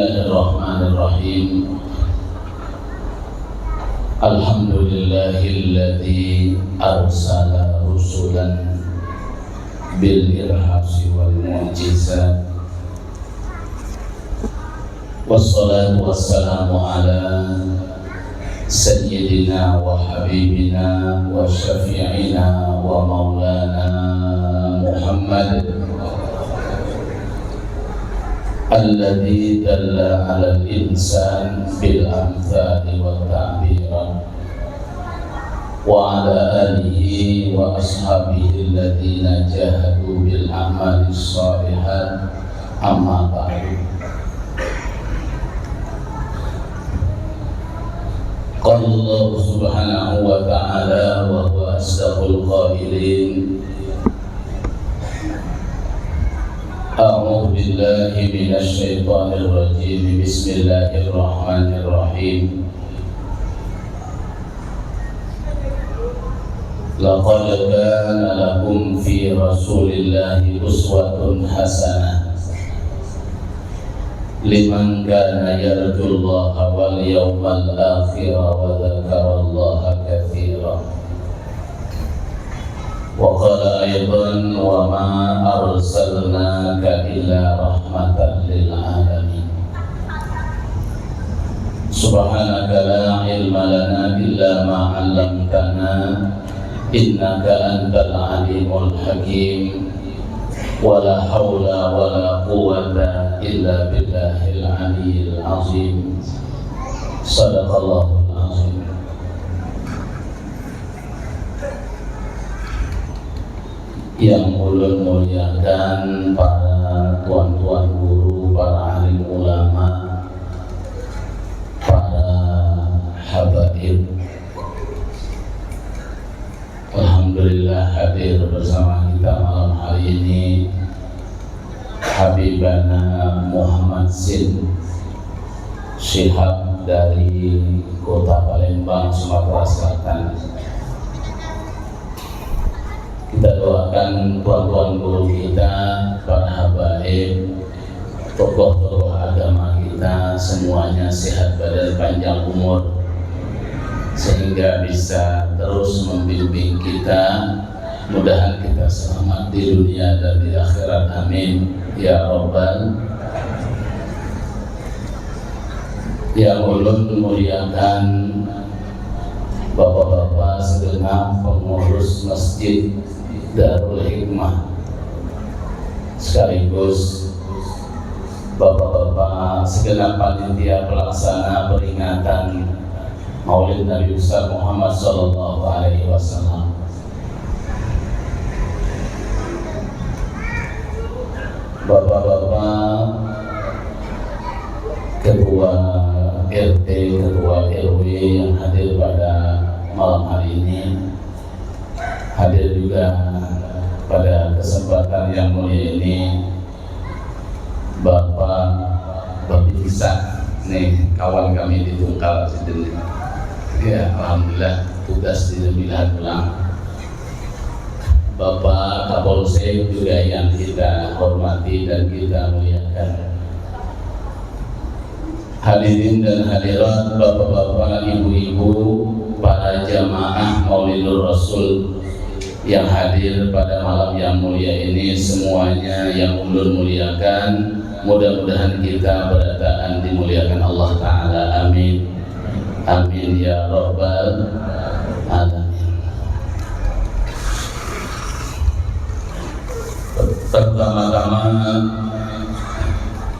Bismillahirrahmanirrahim. Alhamdulillahilladzi arsala rusulan bil irhasi wal mu'jizat. Wassalatu wassalamu ala sayyidina wa habibina wa syafi'ina wa maulana Muhammad alladzi dalla 'alal insan bil amthali wat ta'birat wa 'ala alihi wa ashabihi alladziina jahadu bil a'malis shalihat amma ba'du. Qala Allah subhanahu wa ta'ala wa huwa asdaqul qailin. A'udzu billahi minasy syaithanir rajim. Bismillahirrahmanirrahim. Laqad kana lakum fi Rasulillahi uswatun hasanah liman kana yarjullaha wal yawmal akhir wa dzakarallaha katsiran. Wa qala aidan wa ma arsalnaka illa rahmatan lil alamin. Subhanaka la ilma lana illa ma 'allamtana innaka antal alimul hakim. Wa la haula wa la quwwata illa billahil aliyyil azim. Shadaqallahul azim. Yang ulun muliakan para tuan-tuan guru, para alim ulama, para habaib, alhamdulillah hadir bersama kita malam hari ini Habibana Muhammad Sin Syihab dari Kota Palembang, Sumatera Selatan. Kita doakan tuan-tuan guru kita, para habaib, tokoh-tokoh agama kita semuanya sehat badan, panjang umur, sehingga bisa terus membimbing kita. Mudahan kita selamat di dunia dan di akhirat, amin ya rabbal. Yang ulun muliakan bapak-bapak segenap pengurus masjid Darul Hikmah, sekaligus bapak-bapak segenap panitia pelaksana peringatan Maulid Nabi besar Muhammad sallallahu alaihi wasallam. Bapak-bapak ketua RT, ketua RW yang hadir pada malam hari ini, hadir juga pada kesempatan yang mulia ini Bapak Babinsa, nih kawan kami di Tungkal sendiri. Ya, alhamdulillah tugas di Sembilan Ulang. Bapak Kapolsek juga yang kita hormati dan kita muliakan. Hadirin dan hadirat, bapak-bapak, ibu-ibu, para jamaah Maulidul Rasul yang hadir pada malam yang mulia ini, semuanya yang ulun muliakan, mudah-mudahan kita berataan dimuliakan Allah Ta'ala, amin amin ya rabbal alamin. Pertama-tama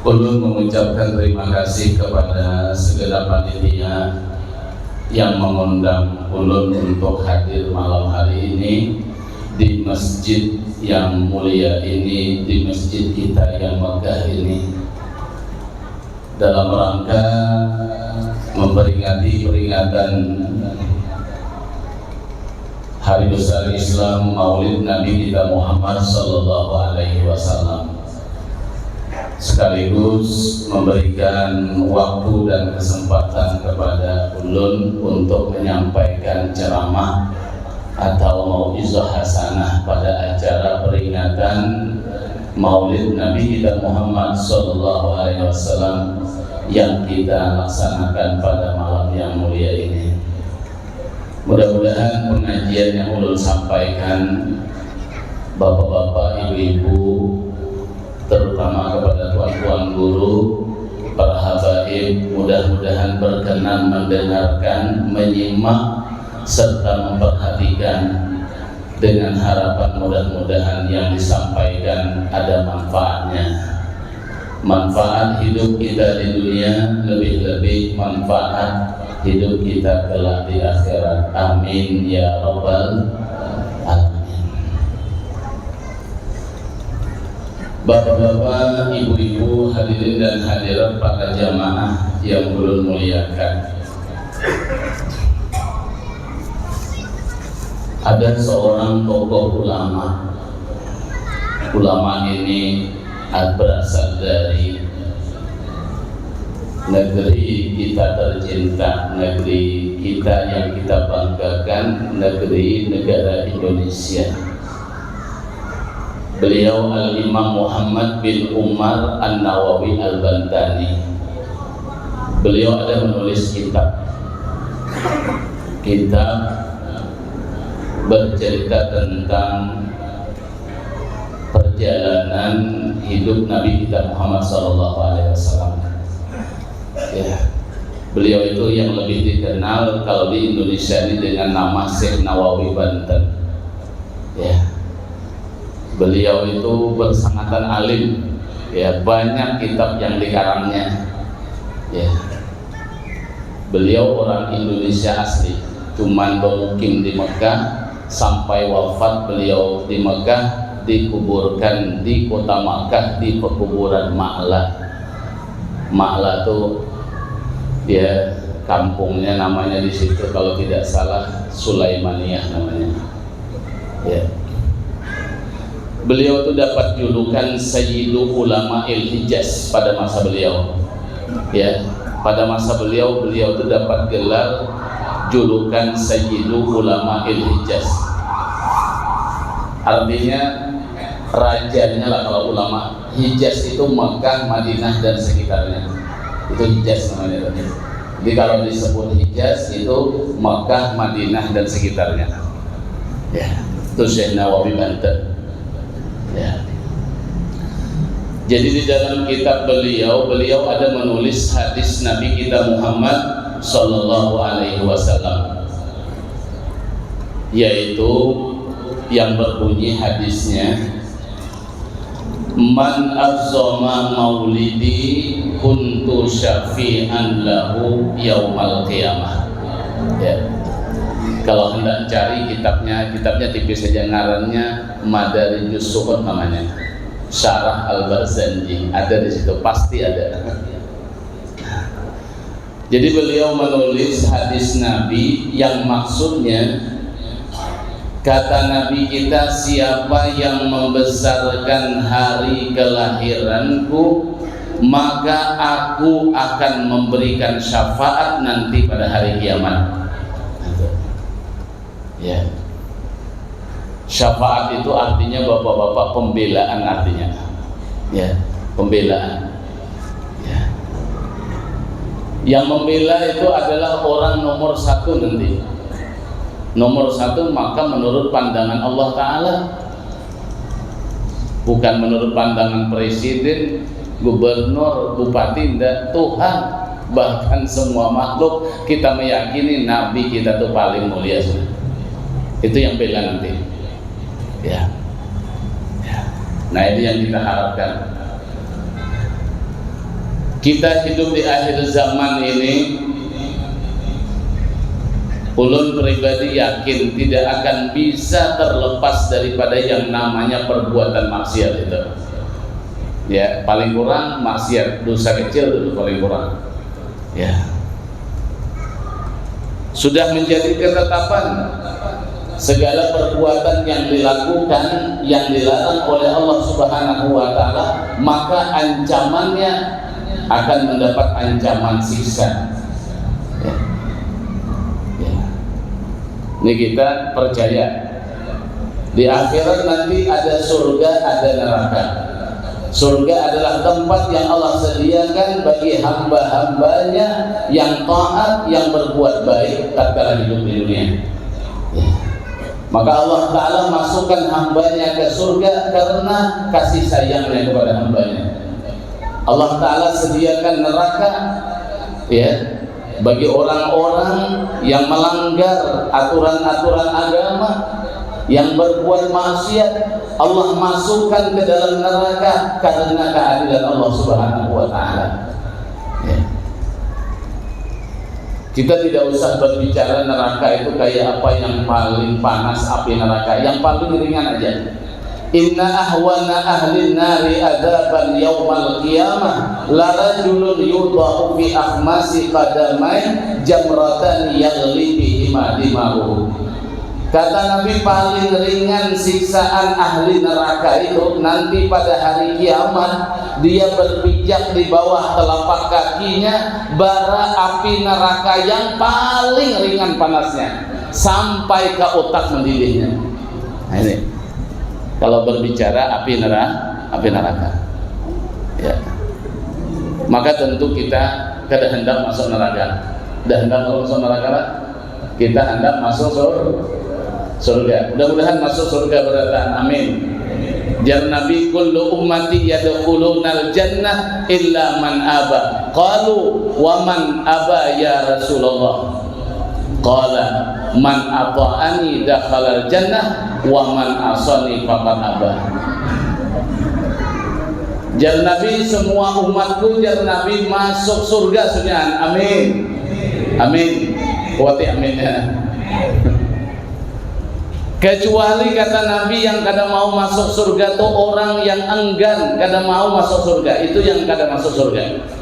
ulun mengucapkan terima kasih kepada segenap panitia yang mengundang ulun untuk hadir malam hari ini di masjid yang mulia ini, di masjid kita yang megah ini, dalam rangka memperingati peringatan Hari Besar Islam Maulid Nabi kita Muhammad sallallahu alaihi wasallam, sekaligus memberikan waktu dan kesempatan kepada ulun untuk menyampaikan ceramah atau mau'izah hasanah pada acara peringatan Maulid Nabi kita Muhammad Sallallahu Alaihi Wasallam yang kita laksanakan pada malam yang mulia ini. Mudah-mudahan pengajian yang ulun sampaikan, bapak-bapak, ibu-ibu, terutama kepada tuan-tuan guru, para habaib, mudah-mudahan berkenan mendengarkan, menyimak, serta memperhatikan, dengan harapan mudah-mudahan yang disampaikan ada manfaatnya. Manfaat hidup kita di dunia, lebih-lebih manfaat hidup kita kelak di akhirat. Amin ya rabbal alamin. Bapak-bapak, ibu-ibu, hadirin dan hadirat, para jamaah yang ulun muliakan, ada seorang tokoh ulama. Ulama ini berasal dari negeri kita tercinta, negeri kita yang kita banggakan, negara Indonesia. Beliau Al-Imam Muhammad bin Umar An-Nawawi Al-Bantani. Beliau ada menulis kitab bercerita tentang perjalanan hidup Nabi kita Muhammad SAW. Ya, beliau itu yang lebih dikenal kalau di Indonesia ini dengan nama Syekh Nawawi Banten. Ya, beliau itu bersangatan alim. Ya, banyak kitab yang dikarangnya. Ya, beliau orang Indonesia asli, cuman bermukim di Mekah. Sampai wafat beliau di Mekah, dikuburkan di kota Makkah di pekuburan Ma'la. Ma'la itu dia kampungnya, namanya di situ kalau tidak salah Sulaimaniyah namanya. Ya. Beliau itu dapat julukan Sayyidu Ulama'il Hijaz pada masa beliau. Ya, pada masa beliau itu dapat gelar julukan Sayyidu Ulama'il Hijaz. Artinya rajanya lah kalau ulama. Hijaz itu Makkah, Madinah dan sekitarnya. Itu Hijaz namanya. Jadi kalau disebut Hijaz itu Makkah, Madinah dan sekitarnya. Ya, itu Syekh Nawawi Banten. Ya. Jadi di dalam kitab beliau ada menulis hadis Nabi kita Muhammad Sallallahu Alaihi Wasallam, yaitu yang berbunyi hadisnya, man azzama maulidi kuntu syafi'an lahu yaumal qiyamah. Ya. Kalau hendak cari kitabnya tipis saja, ngarannya Madarijus Suhud namanya, Syarah Al-Barzanji, ada di situ, pasti ada. Jadi beliau menulis hadis Nabi yang maksudnya, kata Nabi kita, siapa yang membesarkan hari kelahiranku, maka aku akan memberikan syafaat nanti pada hari kiamat. Ya. Syafaat itu artinya bapak-bapak pembelaan, artinya. Ya, pembelaan. Ya. Yang membela itu adalah orang nomor satu nanti. Nomor satu maka menurut pandangan Allah Ta'ala, bukan menurut pandangan presiden, gubernur, bupati, dan Tuhan, bahkan semua makhluk. Kita meyakini Nabi kita itu paling mulia. Itu yang bela nanti. Ya. Ya. Nah, ini yang kita harapkan. Kita hidup di akhir zaman ini, ulun pribadi yakin tidak akan bisa terlepas daripada yang namanya perbuatan maksiat itu. Ya, paling kurang maksiat, dosa kecil dulu paling kurang. Ya. Sudah menjadi ketetapan segala perbuatan yang dilakukan yang dilarang oleh Allah Subhanahu wa Ta'ala, maka ancamannya akan mendapat ancaman siksa. Ya. Ya. Ini kita percaya di akhirat nanti ada surga, ada neraka. Surga adalah tempat yang Allah sediakan bagi hamba-hambanya yang taat, yang berbuat baik tatkala hidup di dunia. Maka Allah Ta'ala masukkan hambanya ke surga karena kasih sayangnya kepada hambanya. Allah Ta'ala sediakan neraka ya bagi orang-orang yang melanggar aturan-aturan agama, yang berbuat maksiat. Allah masukkan ke dalam neraka karena keadilan Allah Subhanahu wa Ta'ala. Ya. Kita tidak usah berbicara neraka itu kayak apa yang paling panas api neraka, yang paling ringan aja. Inna ahwana ahli nari adaban yaumal qiyamah la rajulun yudha'u fi akhmasi qadamai jamratan yaghli bihima dimahu. Kata Nabi, paling ringan siksaan ahli neraka itu nanti pada hari kiamat, dia berpijak di bawah telapak kakinya bara api neraka yang paling ringan panasnya sampai ke otak mendidihnya. Nah, ini kalau berbicara api neraka ya. Maka tentu kita kada hendak masuk neraka. Dah hendak masuk neraka lah. Kita hendak masuk surga. Mudah-mudahan masuk surga beratan. Amin. Jar Nabi, kullu ummati yadkhulunal jannah illa man aba. Qalu wa man aba ya Rasulullah? Qala man ata'ani dakhalal jannah wa man asani faqad aba. Jar Nabi, semua umatku jar Nabi masuk surga sunyan. Amin. Amin. Kuwati amin ya. Kecuali kata Nabi yang kada mau masuk surga tuh orang yang enggan, kada mau masuk surga, itu yang kada masuk surga.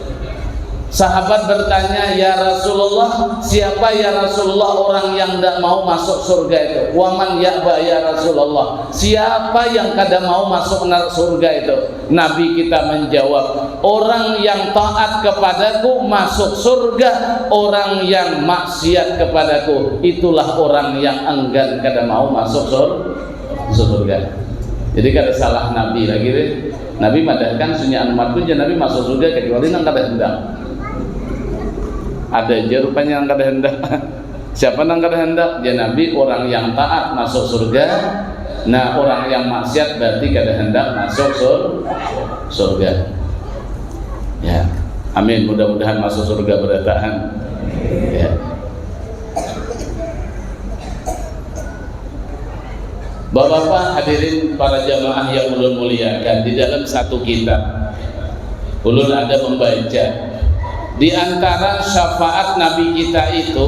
Sahabat bertanya, ya Rasulullah, siapa ya Rasulullah orang yang tidak mau masuk surga itu? Waman ya'ba ya Rasulullah, siapa yang kada mau masuk surga itu? Nabi kita menjawab, orang yang taat kepadaku masuk surga, orang yang maksiat kepadaku itulah orang yang enggan kada mau masuk surga. Jadi kada salah Nabi lagi deh. Nabi madahkan sunyi umatku jangan Nabi masuk surga kecuali nang kada hendak. Ada aja rupanya yang kada hendak. Siapa yang kada hendak? Ya Nabi, orang yang taat masuk surga. Nah, orang yang maksiat berarti kada hendak masuk surga. Ya, amin. Mudah-mudahan masuk surga beratahan. Ya. Bapak-bapak hadirin para jamaah yang ulun muliakan, di dalam satu kitab ulun ada membaca di antara syafaat Nabi kita itu,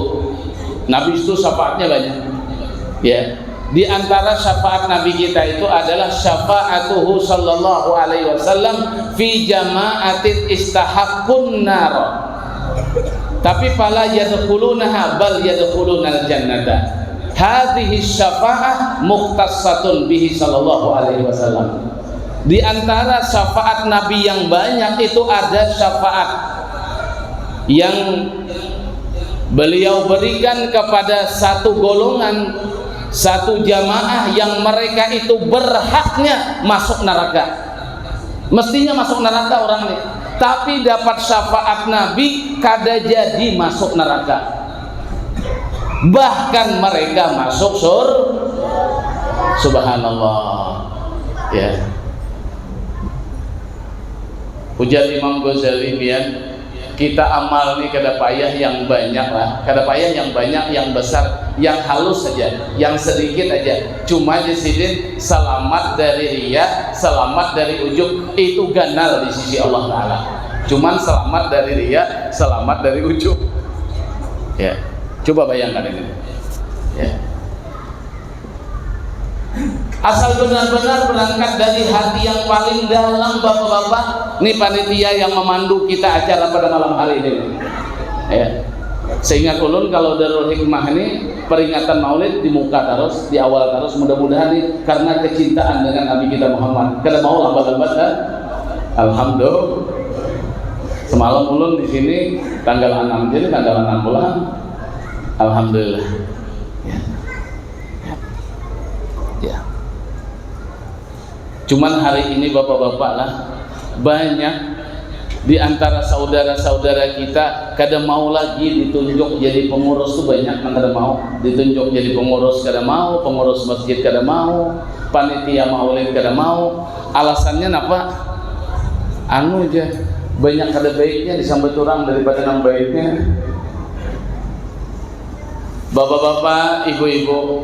Nabi itu syafaatnya banyak ya. Di antara syafaat Nabi kita itu adalah syafaatuhu sallallahu alaihi wasallam fi jama'atin istahaqqun nar tapi fala yadkhulunaha bal yadkhulunal jannata. Hadhihi syafa'ah mukhtassatun bihi sallallahu alaihi wasallam. Di antara syafaat Nabi yang banyak itu ada syafaat yang beliau berikan kepada satu golongan, satu jamaah yang mereka itu berhaknya masuk neraka. Mestinya masuk neraka orang ini, tapi dapat syafaat Nabi kada jadi masuk neraka. Bahkan mereka masuk surga. Subhanallah. Ya. Ujar Imam Ghazali biar kita amal nih kada payah yang banyak lah, kada payah yang banyak, yang besar, yang halus saja, yang sedikit aja. Cuma disidin selamat dari riya, selamat dari ujub, itu ganal di sisi Allah Ta'ala. Cuman selamat dari riya, selamat dari ujub. Ya, coba bayangkan ini. Ya. Asal benar-benar berangkat dari hati yang paling dalam, bapak-bapak. Ini panitia yang memandu kita acara pada malam hari ini. Ya. Seingat ulun kalau Darul Hikmah ini peringatan Maulid di muka terus, di awal terus. Mudah-mudahan ini karena kecintaan dengan Nabi kita Muhammad. Kada mau lambat-lambat kan? Alhamdulillah. Semalam ulun di sini tanggal 6, jadi tanggal 6 bulan. Alhamdulillah. Ya. Ya. Cuman hari ini bapak-bapak lah, banyak di antara saudara-saudara kita kada mau lagi ditunjuk jadi pengurus tuh, banyak yang kada mau ditunjuk jadi pengurus, kada mau pengurus masjid, kada mau panitia maulid, kada mau. Alasannya apa? Anu aja, banyak kada baiknya disambut orang daripada nang baiknya. Bapak-bapak, ibu-ibu,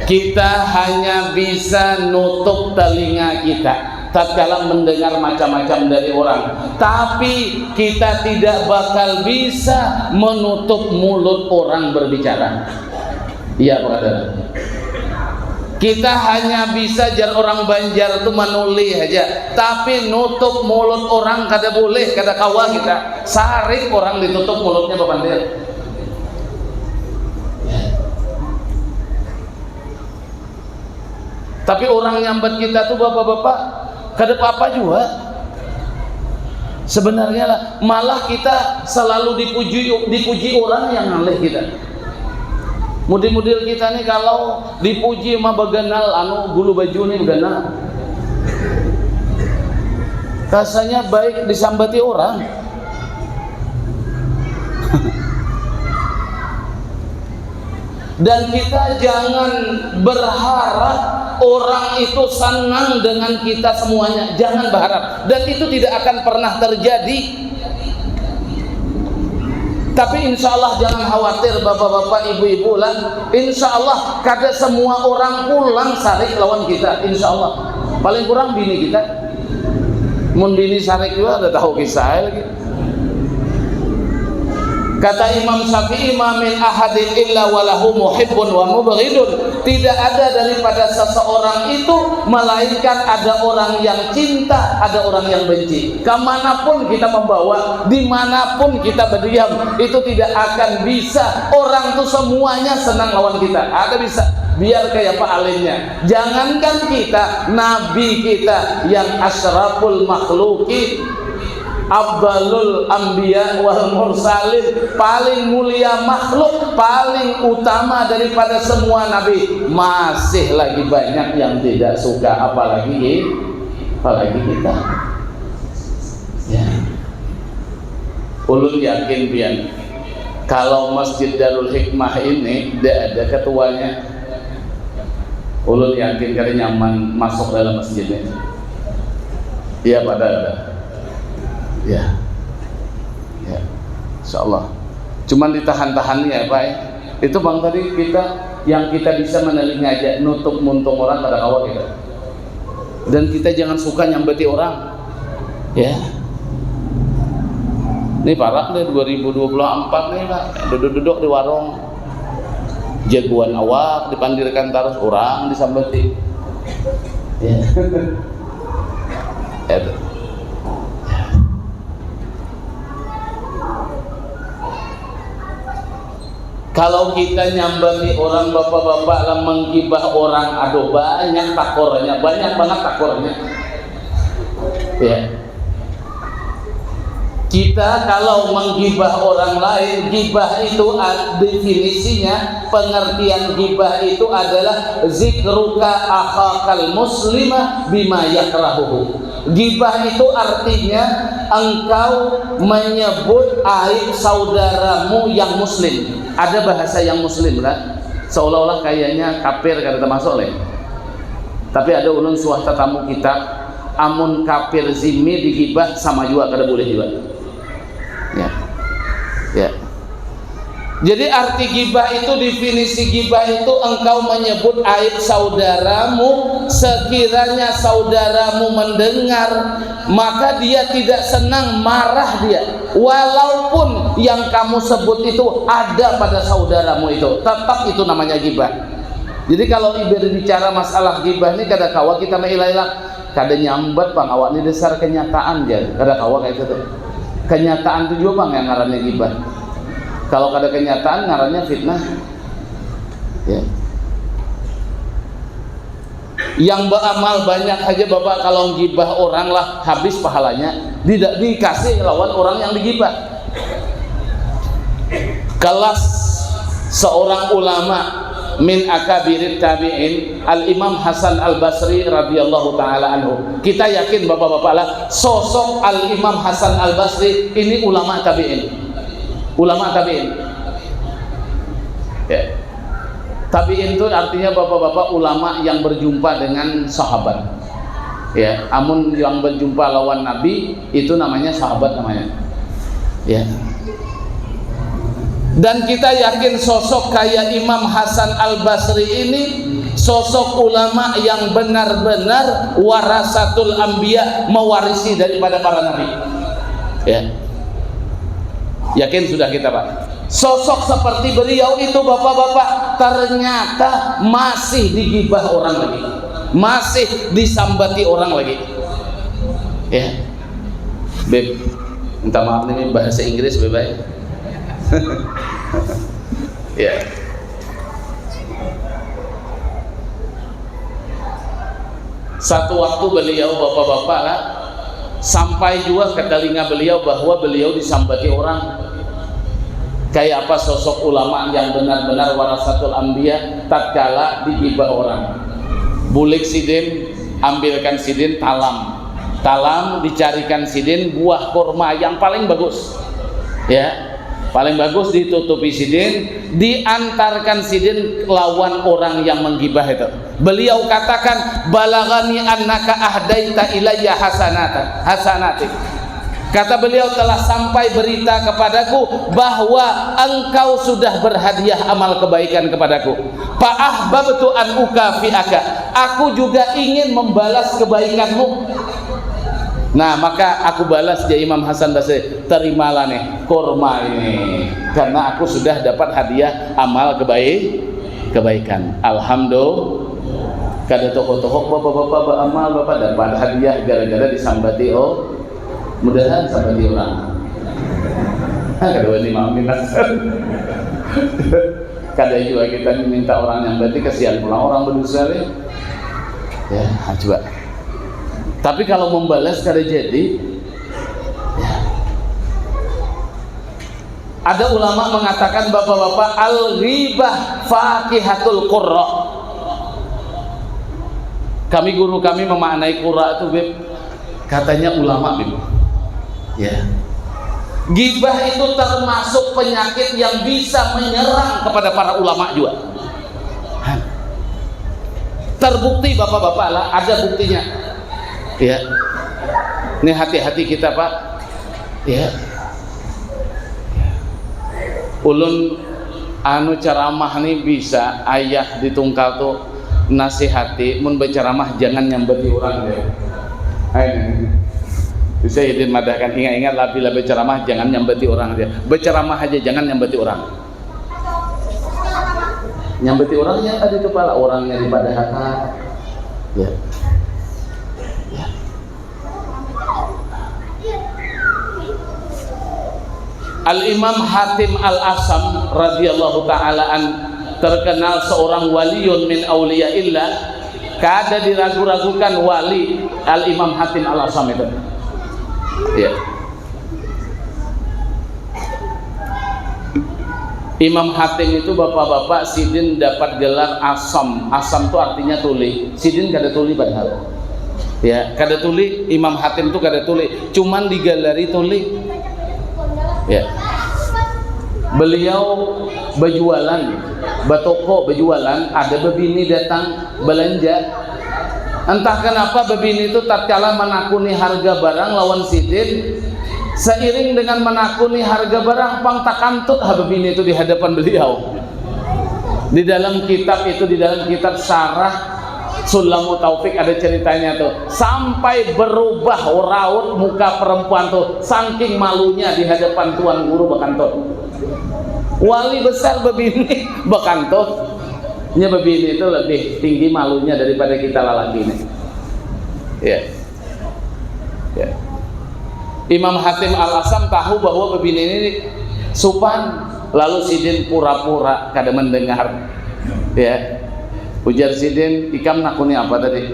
kita hanya bisa nutup telinga kita tatkala mendengar macam-macam dari orang, tapi kita tidak bakal bisa menutup mulut orang berbicara. Iya Pak Kadar. Kita hanya bisa jar orang Banjar itu menuli aja, tapi nutup mulut orang kada boleh, kada kawa kita. Sarik orang ditutup mulutnya Bapak Kadar. Tapi orang nyambat kita tuh bapak-bapak kada apa-apa juga. Sebenarnya lah, malah kita selalu dipuji orang yang ngalih kita. Model-model kita nih kalau dipuji mah beganal anu bulu baju nih beganal. Rasanya baik disambati orang. Dan kita jangan berharap orang itu senang dengan kita semuanya, jangan berharap, dan itu tidak akan pernah terjadi. Tapi insya Allah jangan khawatir bapak-bapak, ibu-ibu lah, insya Allah kada semua orang pulang sarik lawan kita, insya Allah. Paling kurang bini kita, mun bini sarik juga ada tahu kisah lagi. Kata Imam Syafi'i, ma min ahadin illa walahu muhibbun wa mubghidun. Tidak ada daripada seseorang itu melainkan ada orang yang cinta, ada orang yang benci. Kemanapun kita membawa, dimanapun kita berdiam, itu tidak akan bisa orang tuh semuanya senang lawan kita. Ada bisa, biar kayak Pak alimnya. Jangankan kita, Nabi kita yang asyraful makhluki, Abdalul Anbiya wal Mursalin, paling mulia makhluk, paling utama daripada semua nabi, masih lagi banyak yang tidak suka, apalagi kita. Ya. Ulun yakin pian, kalau Masjid Darul Hikmah ini tidak ada ketuanya, ulun yakin kada nyaman masuk dalam masjidnya. Iya pada ada. Ya, ya, insyaallah. Cuman ditahan-tahan ya Pak. Itu bang tadi kita yang kita bisa meneling aja, nutup muntung orang pada awal kita. Dan kita jangan suka nyambati orang. Ya. Ini parah nih 2024 nih Pak. Duduk-duduk di warung, jagoan awak dipandirkan terus orang disambati. Ya. Itu. Kalau kita nyambati orang bapak-bapak lah, menggibah orang, aduh banyak takornya, banyak banget takornya. Ya. Kita kalau menggibah orang lain, gibah itu definisinya, pengertian gibah itu adalah zikruka akhakal muslimah bima yakrahuhu. Gibah itu artinya engkau menyebut aib saudaramu yang muslim. Ada bahasa yang muslim lah, seolah-olah kayaknya kafir kada termasuk leh. Tapi ada ulun suah tetamu kita, amun kafir zimmi digibah sama juga kada boleh juga. Ya. Ya. Jadi arti gibah itu, definisi gibah itu engkau menyebut aib saudaramu, sekiranya saudaramu mendengar maka dia tidak senang, marah dia, walaupun yang kamu sebut itu ada pada saudaramu itu, tetap itu namanya gibah. Jadi kalau berbicara masalah gibah ini kada kawa kita mailah, kada nyambat bang awak ini dasar kenyataan aja, kada kawa kayak gitu. Kenyataan itu juga bang yang ngarannya gibah. Kalau kada kenyataan ngarannya fitnah. Ya. Yang beramal banyak aja bapak, kalau gibah orang lah habis pahalanya, tidak dikasih lawan orang yang digibah. Kelas seorang ulama min akabirit tabi'in Al-Imam Hasan Al-Basri radhiyallahu taala anhu. Kita yakin Bapak-bapak lah, sosok Al-Imam Hasan Al-Basri ini ulama tabi'in. Ulama tabi'in. Ya. Tabi'in itu artinya Bapak-bapak ulama yang berjumpa dengan sahabat. Ya, amun yang berjumpa lawan Nabi itu namanya sahabat namanya. Ya. Dan kita yakin sosok kayak Imam Hasan Al-Basri ini sosok ulama yang benar-benar warasatul anbiya, mewarisi daripada para nabi. Ya. Yakin sudah kita, Pak. Sosok seperti beliau itu Bapak-bapak ternyata masih digibah orang lagi, masih disambati orang lagi. Ya. Beb, minta maaf ini bahasa Inggris bebas. Ya. Satu waktu beliau Bapak-bapak lah, sampai juga ke telinga beliau bahwa beliau disambati orang. Kayak apa sosok ulama yang benar-benar warasatul anbiya tatkala digibah orang. Bulik sidin, ambilkan sidin, talam dicarikan sidin buah kurma yang paling bagus. Ya. Paling bagus ditutupi sidin, diantarkan sidin lawan orang yang menggibah itu. Beliau katakan, balagani annaka ahdaita ilayya hasanati. Kata beliau, telah sampai berita kepadaku bahwa engkau sudah berhadiah amal kebaikan kepadaku. Fa ahbabtu an ukafiaka. Aku juga ingin membalas kebaikanmu. Nah, maka aku balas dia Imam Hasan Basri, terimalah nih kurma ini, karena aku sudah dapat hadiah amal kebaikan. Alhamdulillah. Kada tokoh-tokoh bapak-bapak beramal, bapak dapat hadiah gara-gara disambati mudahan sambati orang. Kada wani mau minat. Kada juga kita minta orang yang berarti kasihan pula orang berdosa nih. Ya, coba. Tapi kalau membalas kada jadi, ya. Ada ulama mengatakan bapak-bapak, al-ghibah faqihatul qurra. Guru kami memaknai qurra itu, Beb, katanya ulama, Beb. Ya. Ghibah itu termasuk penyakit yang bisa menyerang kepada para ulama juga. Terbukti bapak-bapak lah, ada buktinya. Ya, ini hati-hati kita, Pak. Ya, ulun ceramah nih bisa ayah ditungkal tuh nasihati, mun berceramah jangan nyambeti orang deh. Bisa idin madahkan, ingat-ingat lah bila berceramah jangan nyambeti orang aja. Berceramah aja jangan nyambeti orang. Nyambeti orangnya tadi tuh pala orangnya di padahaka. Ya. Al-Imam Hatim Al-Asam radhiyallahu ta'ala an, terkenal seorang waliun min awliyaillah, kada diragu-ragukan wali Al-Imam Hatim Al-Asam itu. Ya. Imam Hatim itu bapak-bapak sidin dapat gelar Asam. Asam itu artinya tuli. Sidin kada tuli padahal. Ya, kada tuli. Imam Hatim itu kada tuli, cuman digalari tuli. Ya. Beliau berjualan, batoko berjualan, ada bebini datang belanja. Entah kenapa bebini itu tatkala menakuni harga barang lawan sidin, seiring dengan menakuni harga barang pang takantut bebini itu di hadapan beliau. Di dalam kitab itu, di dalam kitab Syarah Sulamu Taufik ada ceritanya tuh, sampai berubah raut muka perempuan tuh saking malunya di hadapan tuan guru bekantut. Wali besar bebini bekantut, nya bebini itu lebih tinggi malunya daripada kita lelaki ini. Ya. Ya. Imam Hatim Al-Asam tahu bahwa bebini ini supan, lalu sidin pura-pura kada mendengar. Ya. Ujar sidin, ikam nakuni apa tadi?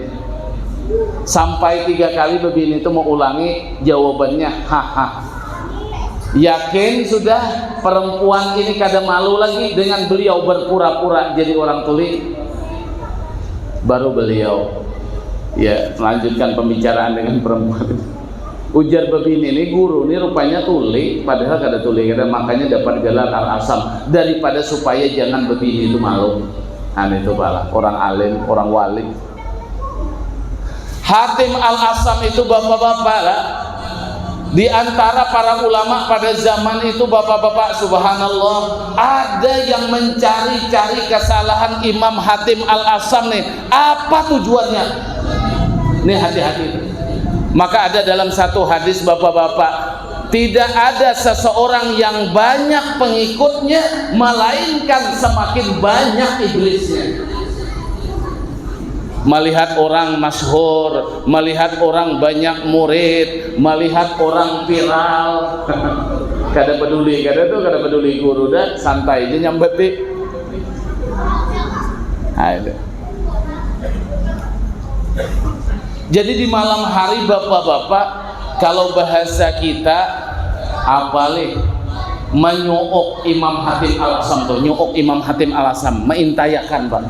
Sampai 3 kali bebini itu mau ulangi, jawabannya haha. Yakin sudah perempuan ini kada malu lagi dengan beliau berpura-pura jadi orang tuli. Baru beliau ya melanjutkan pembicaraan dengan perempuan. Ujar begini, ini guru ini rupanya tuli, padahal kada tuli, makanya dapat gelar Al-Asam, daripada supaya jangan begini itu malu. Itu pala orang alim, orang wali. Hatim Al-Asam itu bapak-bapak lah. Di antara para ulama pada zaman itu bapak-bapak, subhanallah, ada yang mencari-cari kesalahan Imam Hatim Al-Asam nih. Apa tujuannya? Nih hati-hati. Maka ada dalam satu hadis bapak-bapak, tidak ada seseorang yang banyak pengikutnya melainkan semakin banyak iblisnya. Melihat orang masyhur, melihat orang banyak murid, melihat orang viral, kada peduli, kada peduli guru dah, santai aja nyambeti. Ayo. Jadi di malam hari bapak-bapak, kalau bahasa kita apalih menyuok Imam Hatim Al-Asam tuh, nyuok Imam Hatim Al-Asam, meintayakan Pak.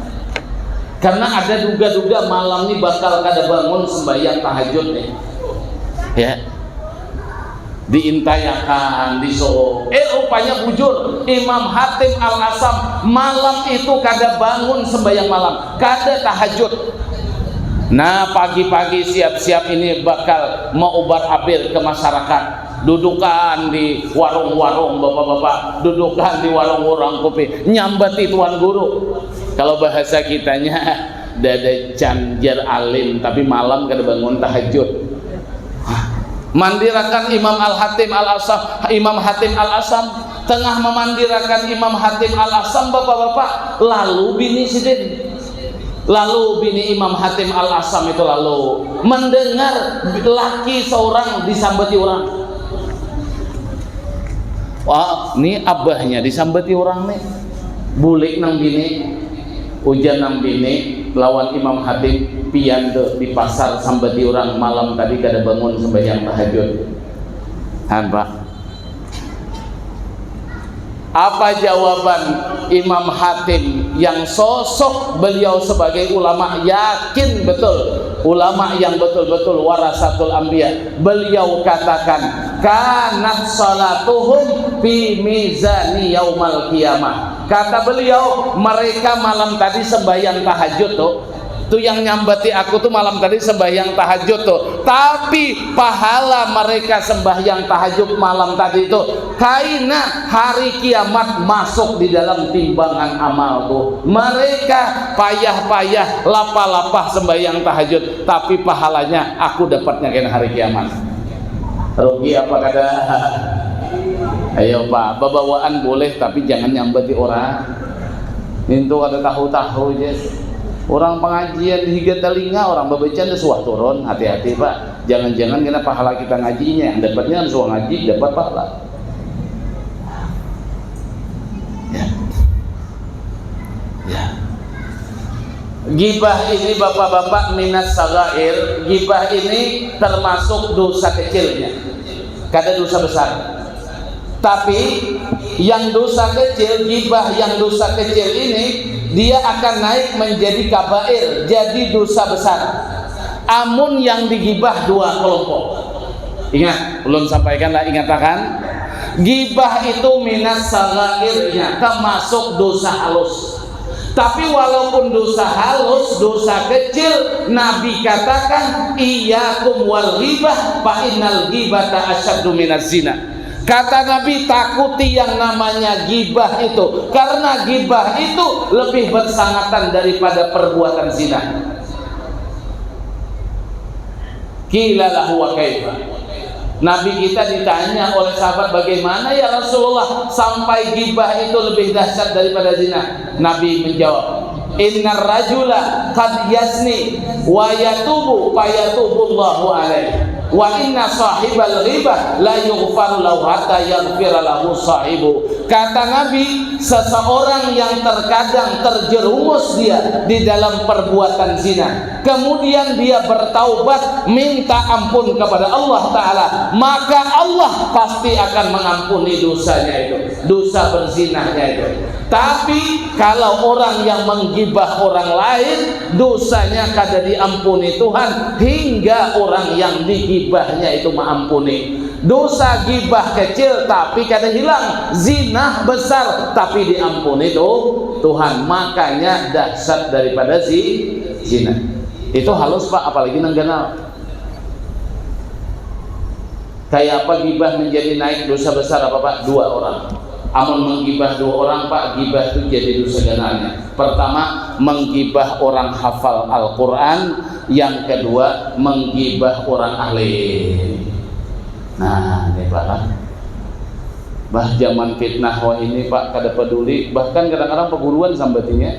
Karena ada duga-duga malam ini bakal kada bangun sembahyang tahajud nih. Ya. Diintayakan, disuruh. Rupanya bujur Imam Hatim Al-Asam malam itu kada bangun sembahyang malam, kada tahajud. Nah, pagi-pagi siap-siap ini bakal mau ubar-abir ke masyarakat. Dudukan di warung-warung bapak-bapak, dudukan di warung-warung kopi, nyambati tuan guru. Kalau bahasa kitanya dada canjar alim tapi malam kada bangun tahajud. Mandirakan Imam Al-Hatim Al-Asam, Imam Hatim Al-Asam tengah memandirakan Imam Hatim Al-Asam bapak-bapak, lalu bini sidin. Lalu bini Imam Hatim Al-Asam itu lalu mendengar laki seorang disambati orang. Wah, ini abahnya disambati orang nih. Bulik nang bini, ujian nang bini lawan Imam Hatim pian di pasar sambati orang malam tadi kada bangun sembahyang tahajud. Pak, apa jawaban Imam Hatim yang sosok beliau sebagai ulama, yakin betul ulama yang betul-betul warasatul anbiya? Beliau katakan, kanat salatuhum fi mizani yaumal qiyamah. Kata beliau, mereka malam tadi sembahyang tahajud tuh yang nyambati aku tuh malam tadi sembahyang tahajud tuh, tapi pahala mereka sembahyang tahajud malam tadi itu kaina hari kiamat masuk di dalam timbangan amal tuh. Mereka payah-payah lapah-lapah sembahyang tahajud, tapi pahalanya aku dapatnya kaina hari kiamat. Rugi apa kada? Ayo Pak, babawaan boleh tapi jangan nyambati orang. Itu ada tahu-tahu aja. Orang pengajian dihiga telinga, orang babacan suah turun, hati-hati Pak. Jangan-jangan kena pahala kita ngajinya, yang dapatnya suah ngaji dapat pahala. Ya. Ya. Gibah ini bapak-bapak minas sagair, gibah ini termasuk dosa kecilnya. Kada dosa besar. Tapi yang dosa kecil, gibah yang dosa kecil ini dia akan naik menjadi kabair, jadi dosa besar. Amun yang digibah dua kelompok. Ingat, belum sampaikanlah ingatakan. Gibah itu minas sagairnya, termasuk dosa halus. Tapi walaupun dosa halus, dosa kecil, Nabi katakan iyyakum wal ghibah fa innal ghibata asyaddu minaz zina. Kata Nabi, takuti yang namanya gibah itu, karena gibah itu lebih bersangatan daripada perbuatan zina. Qila lahu wa kaifa. Nabi kita ditanya oleh sahabat, bagaimana ya Rasulullah sampai gibah itu lebih dahsyat daripada zina? Nabi menjawab, innar rajula qad yasni wa yatubu fa yatubullahu alaihi. Wa inna sahibal ghibah la yughfaru lahu hatta yaghfira lahu sahibu. Kata Nabi, seseorang yang terkadang terjerumus dia di dalam perbuatan zina, kemudian dia bertaubat, minta ampun kepada Allah Ta'ala, maka Allah pasti akan mengampuni dosanya itu, dosa berzinahnya itu. Tapi kalau orang yang menggibah orang lain, dosanya kada diampuni Tuhan hingga orang yang digibahnya itu mengampuni. Dosa gibah kecil tapi kada hilang, zina besar tapi diampuni Tuhan. Makanya dahsyat daripada zina. Itu halus Pak, apalagi nang ganal. Kayak apa gibah menjadi naik dosa besar apa Pak? 2 orang. Amun menggibah 2 orang Pak, gibah itu jadi dosa ganalnya. Pertama, menggibah orang hafal Al-Quran. Yang kedua, menggibah orang alim. Nah, ini Pak lah. Bah zaman fitnah wah ini Pak kada peduli, bahkan kadang-kadang peguruan sambatinya.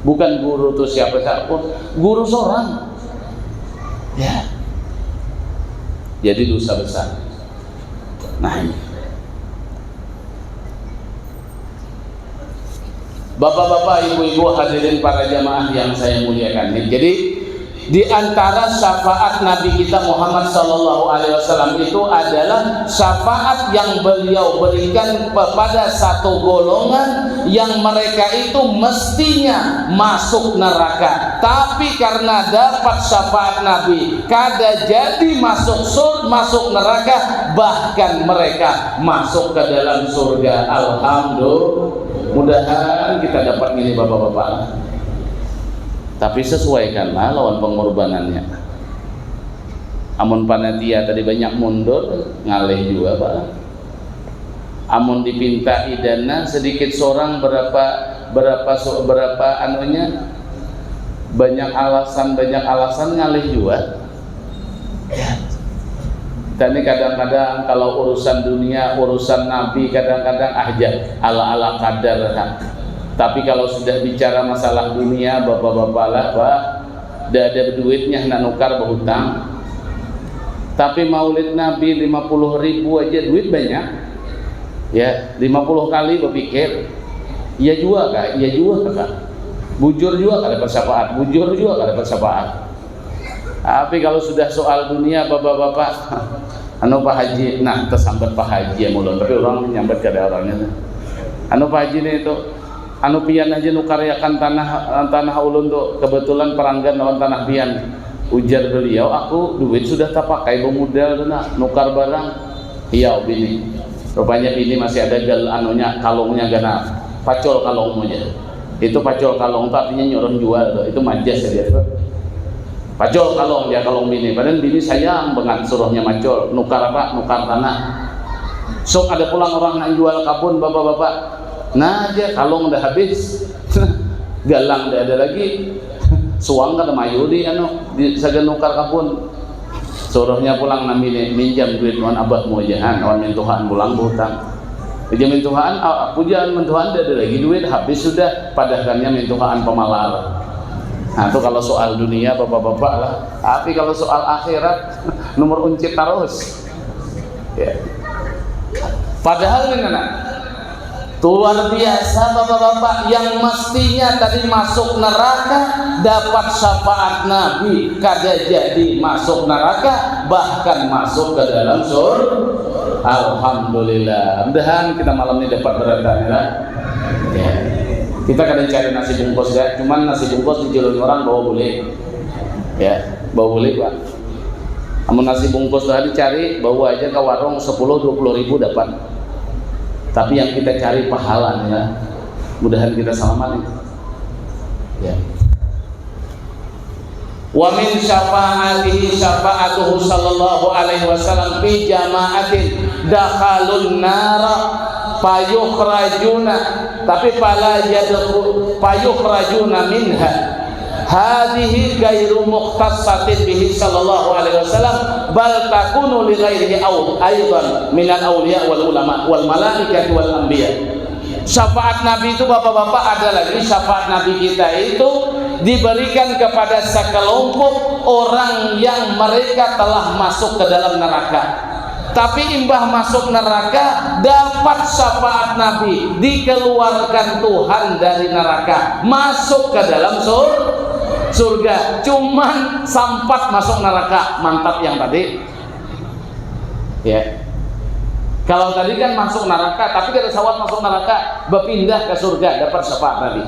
Bukan guru tuh siapa-siapa, guru seorang. Ya. Jadi dosa besar. Nah, ini. Bapak-bapak, ibu-ibu, hadirin para jamaah yang saya muliakan. Jadi di antara syafaat Nabi kita Muhammad sallallahu alaihi wasallam itu adalah syafaat yang beliau berikan kepada satu golongan yang mereka itu mestinya masuk neraka, tapi karena dapat syafaat Nabi kada jadi masuk neraka, bahkan mereka masuk ke dalam surga. Alhamdulillah, mudahan kita dapat ini bapak-bapak. Tapi sesuaikanlah lawan pengorbanannya. Amun panitia tadi banyak mundur, ngalih juga Pak. Amun dipinta idana sedikit seorang berapa anunya, banyak alasan ngalih juga. Ya. Dan ini kadang-kadang kalau urusan dunia, urusan Nabi kadang-kadang aja ala-ala kadar. Tapi kalau sudah bicara masalah dunia, bapak-bapak lah Pak, dah ada duitnya nak nukar berhutang. Tapi maulid Nabi 50.000 aja duit banyak. Ya, 50 kali berpikir. Iya juga Kak, iya juga Kak. Bujur juga kada dapat syafaat, bujur juga kada dapat syafaat. Tapi kalau sudah soal dunia bapak-bapak, anu Pak Haji, nah tersambat Pak Haji mulun, tapi orang menyambat kada orangnya. Anu Pak Haji ini itu anu pian aja nu karyakan tanah ulun tuh, kebetulan peranggan lawan tanah pian. Ujar beliau, aku duit sudah tak pakai bermodal tuh nak nukar barang. Iya bini, rupanya bini masih ada anunya kalungnya gana pacol kalung aja. Itu pacol kalung tuh artinya nyuruh jual tuh, itu majas ya dia tuh. Pacol kalung dia kalung bini, padahal bini sayang banget suruhnya macol. Nukar apa? Nukar tanah. Sok ada pulang orang yang jual kabun bapak-bapak. Nah dia kalung udah habis, galang udah ada lagi, suang kada mayu di saja nukar kabun. Suruhnya pulang namine minjam duit nuan abahmu jangan awan mintuhan pulang berhutang. Pinjam mintuhan, pujian mintuhan ada lagi duit habis sudah, padahalnya mintuhan pemalar. Nah itu kalau soal dunia bapak-bapak lah. Tapi kalau soal akhirat nomor uncit terus. Ya. Padahal ini anak luar biasa bapak-bapak, yang mestinya tadi masuk neraka dapat syafaat Nabi kada jadi masuk neraka, bahkan masuk ke dalam surga. Alhamdulillah, mudahan kita malam ini dapat berada ya. Kita kadang cari nasi bungkus ya, cuman nasi bungkus dijulungi orang bawa boleh ya, bawa boleh Pak. Namun nasi bungkus tadi cari bawa aja ke warung 10-20 ribu dapat. Tapi yang kita cari pahalanya, mudahan kita selamat ya. Wa min syafa'atihi syafa'atuhu sallallahu alaihi wasallam fi jama'atin dakhalun nara fayukhrajuna, tapi fala yadkhul fayukhrajuna minha hadhihi ghairu mukhtassatin bihi sallallahu alaihi wasallam bal takunu li ghairihi aidan minal awliya wal ulama wal malaikati wal anbiya. Syafaat Nabi itu bapak-bapak ada lagi, syafaat Nabi kita itu diberikan kepada sekelompok orang yang mereka telah masuk ke dalam neraka. tapi imbah masuk neraka dapat syafaat Nabi, dikeluarkan Tuhan dari neraka, masuk ke dalam surga. Cuman sampat masuk neraka, mantap yang tadi ya. Kalau tadi kan masuk neraka tapi kada sawat masuk neraka, berpindah ke surga, dapat syafaat Nabi.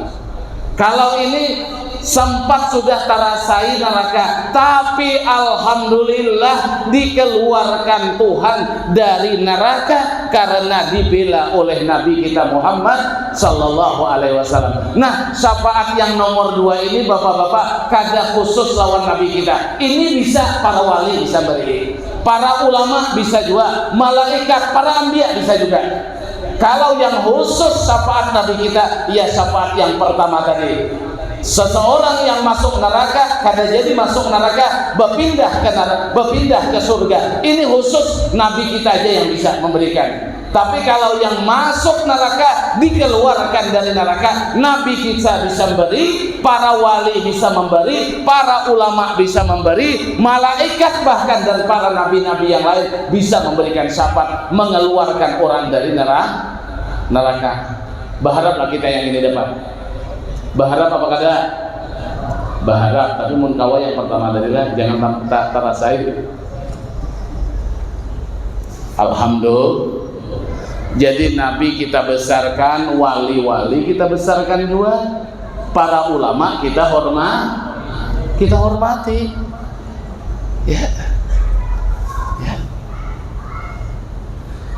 Kalau ini sempat sudah terasai neraka, tapi alhamdulillah dikeluarkan Tuhan dari neraka karena dibela oleh Nabi kita Muhammad sallallahu alaihi wasallam. Nah, syafaat yang nomor 2 ini bapak-bapak kada khusus lawan Nabi kita. Ini bisa para wali bisa beri, para ulama bisa juga, malaikat, para anbiya bisa juga. Kalau yang khusus syafaat Nabi kita, ya syafaat yang pertama tadi. Seseorang yang masuk neraka kada jadi masuk neraka, berpindah ke surga. Ini khusus Nabi kita aja yang bisa memberikan. Tapi kalau yang masuk neraka dikeluarkan dari neraka, Nabi kita bisa memberi, para wali bisa memberi, para ulama bisa memberi, malaikat bahkan dan para nabi-nabi yang lain bisa memberikan syafaat mengeluarkan orang dari neraka. Berharaplah kita yang ini dapat. Berharap apa kada? Berharap, tapi mun kawa yang pertama tadi lah, jangan tak terasai. Alhamdulillah. Jadi Nabi kita besarkan, wali-wali kita besarkan juga, para ulama kita hormati. Ya.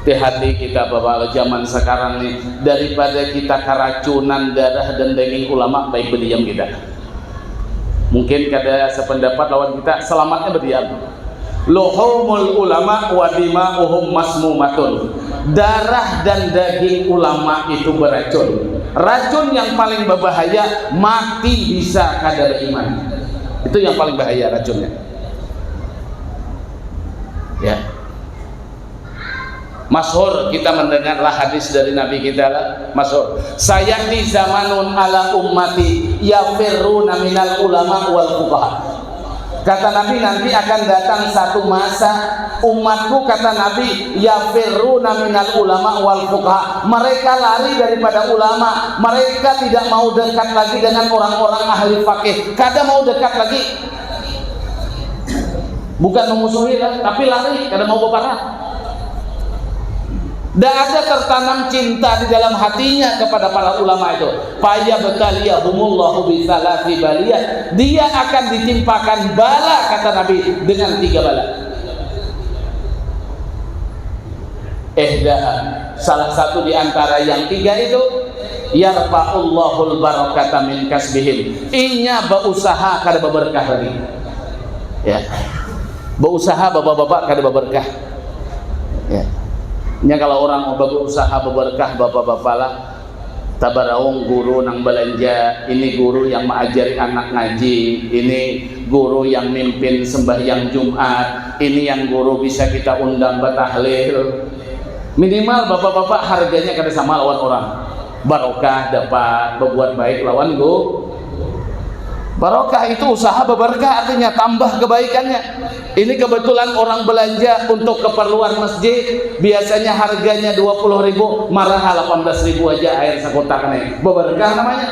Hati kita bapak zaman sekarang nih, daripada kita keracunan darah dan daging ulama, baik berdiam kita. Mungkin kada sependapat lawan kita, selamatnya berdiam. Luhumul ulama wa dima'uhum masmumatun. Darah dan daging ulama itu beracun. Racun yang paling berbahaya, mati bisa kada beriman. Itu yang paling bahaya racunnya. Ya. Masyhur kita mendengarlah hadis dari Nabi kita lah, masyhur. Sayati zamanun ala ummati yafirruna minal ulama wal fuqaha. Kata Nabi, nanti akan datang satu masa umatku, kata Nabi, yafirruna minal ulama wal fuqaha. Mereka lari daripada ulama, mereka tidak mau dekat lagi dengan orang-orang ahli fakih. Kada mau dekat lagi. Bukan memusuhi lah, tapi lari, kada mau berparah. Dan ada tertanam cinta di dalam hatinya kepada para ulama itu. Faya betaliyahumullahu bisalati baliyah. Dia akan ditimpakan bala, kata Nabi, dengan 3 bala. Salah satu di antara yang 3 itu, yarfa'ullahul barakata min kasbihim. Inya berusaha kada berberkah lagi. Ya. Berusaha bapak-bapak kada berberkah. Ya. Nya kalau orang mau berusaha berberkah bapak-bapak lah, tabaraung guru nang belanja, ini guru yang mengajari anak ngaji, ini guru yang mimpin sembahyang Jumat, ini yang guru bisa kita undang batahlil. Minimal bapak-bapak harganya kada sama lawan orang. Barokah dapat, berbuat baik lawan barokah itu usaha berberkah, artinya tambah kebaikannya. Ini kebetulan orang belanja untuk keperluan masjid, biasanya harganya 20.000, marah 18.000 aja air sekotak nih. Berberkah namanya.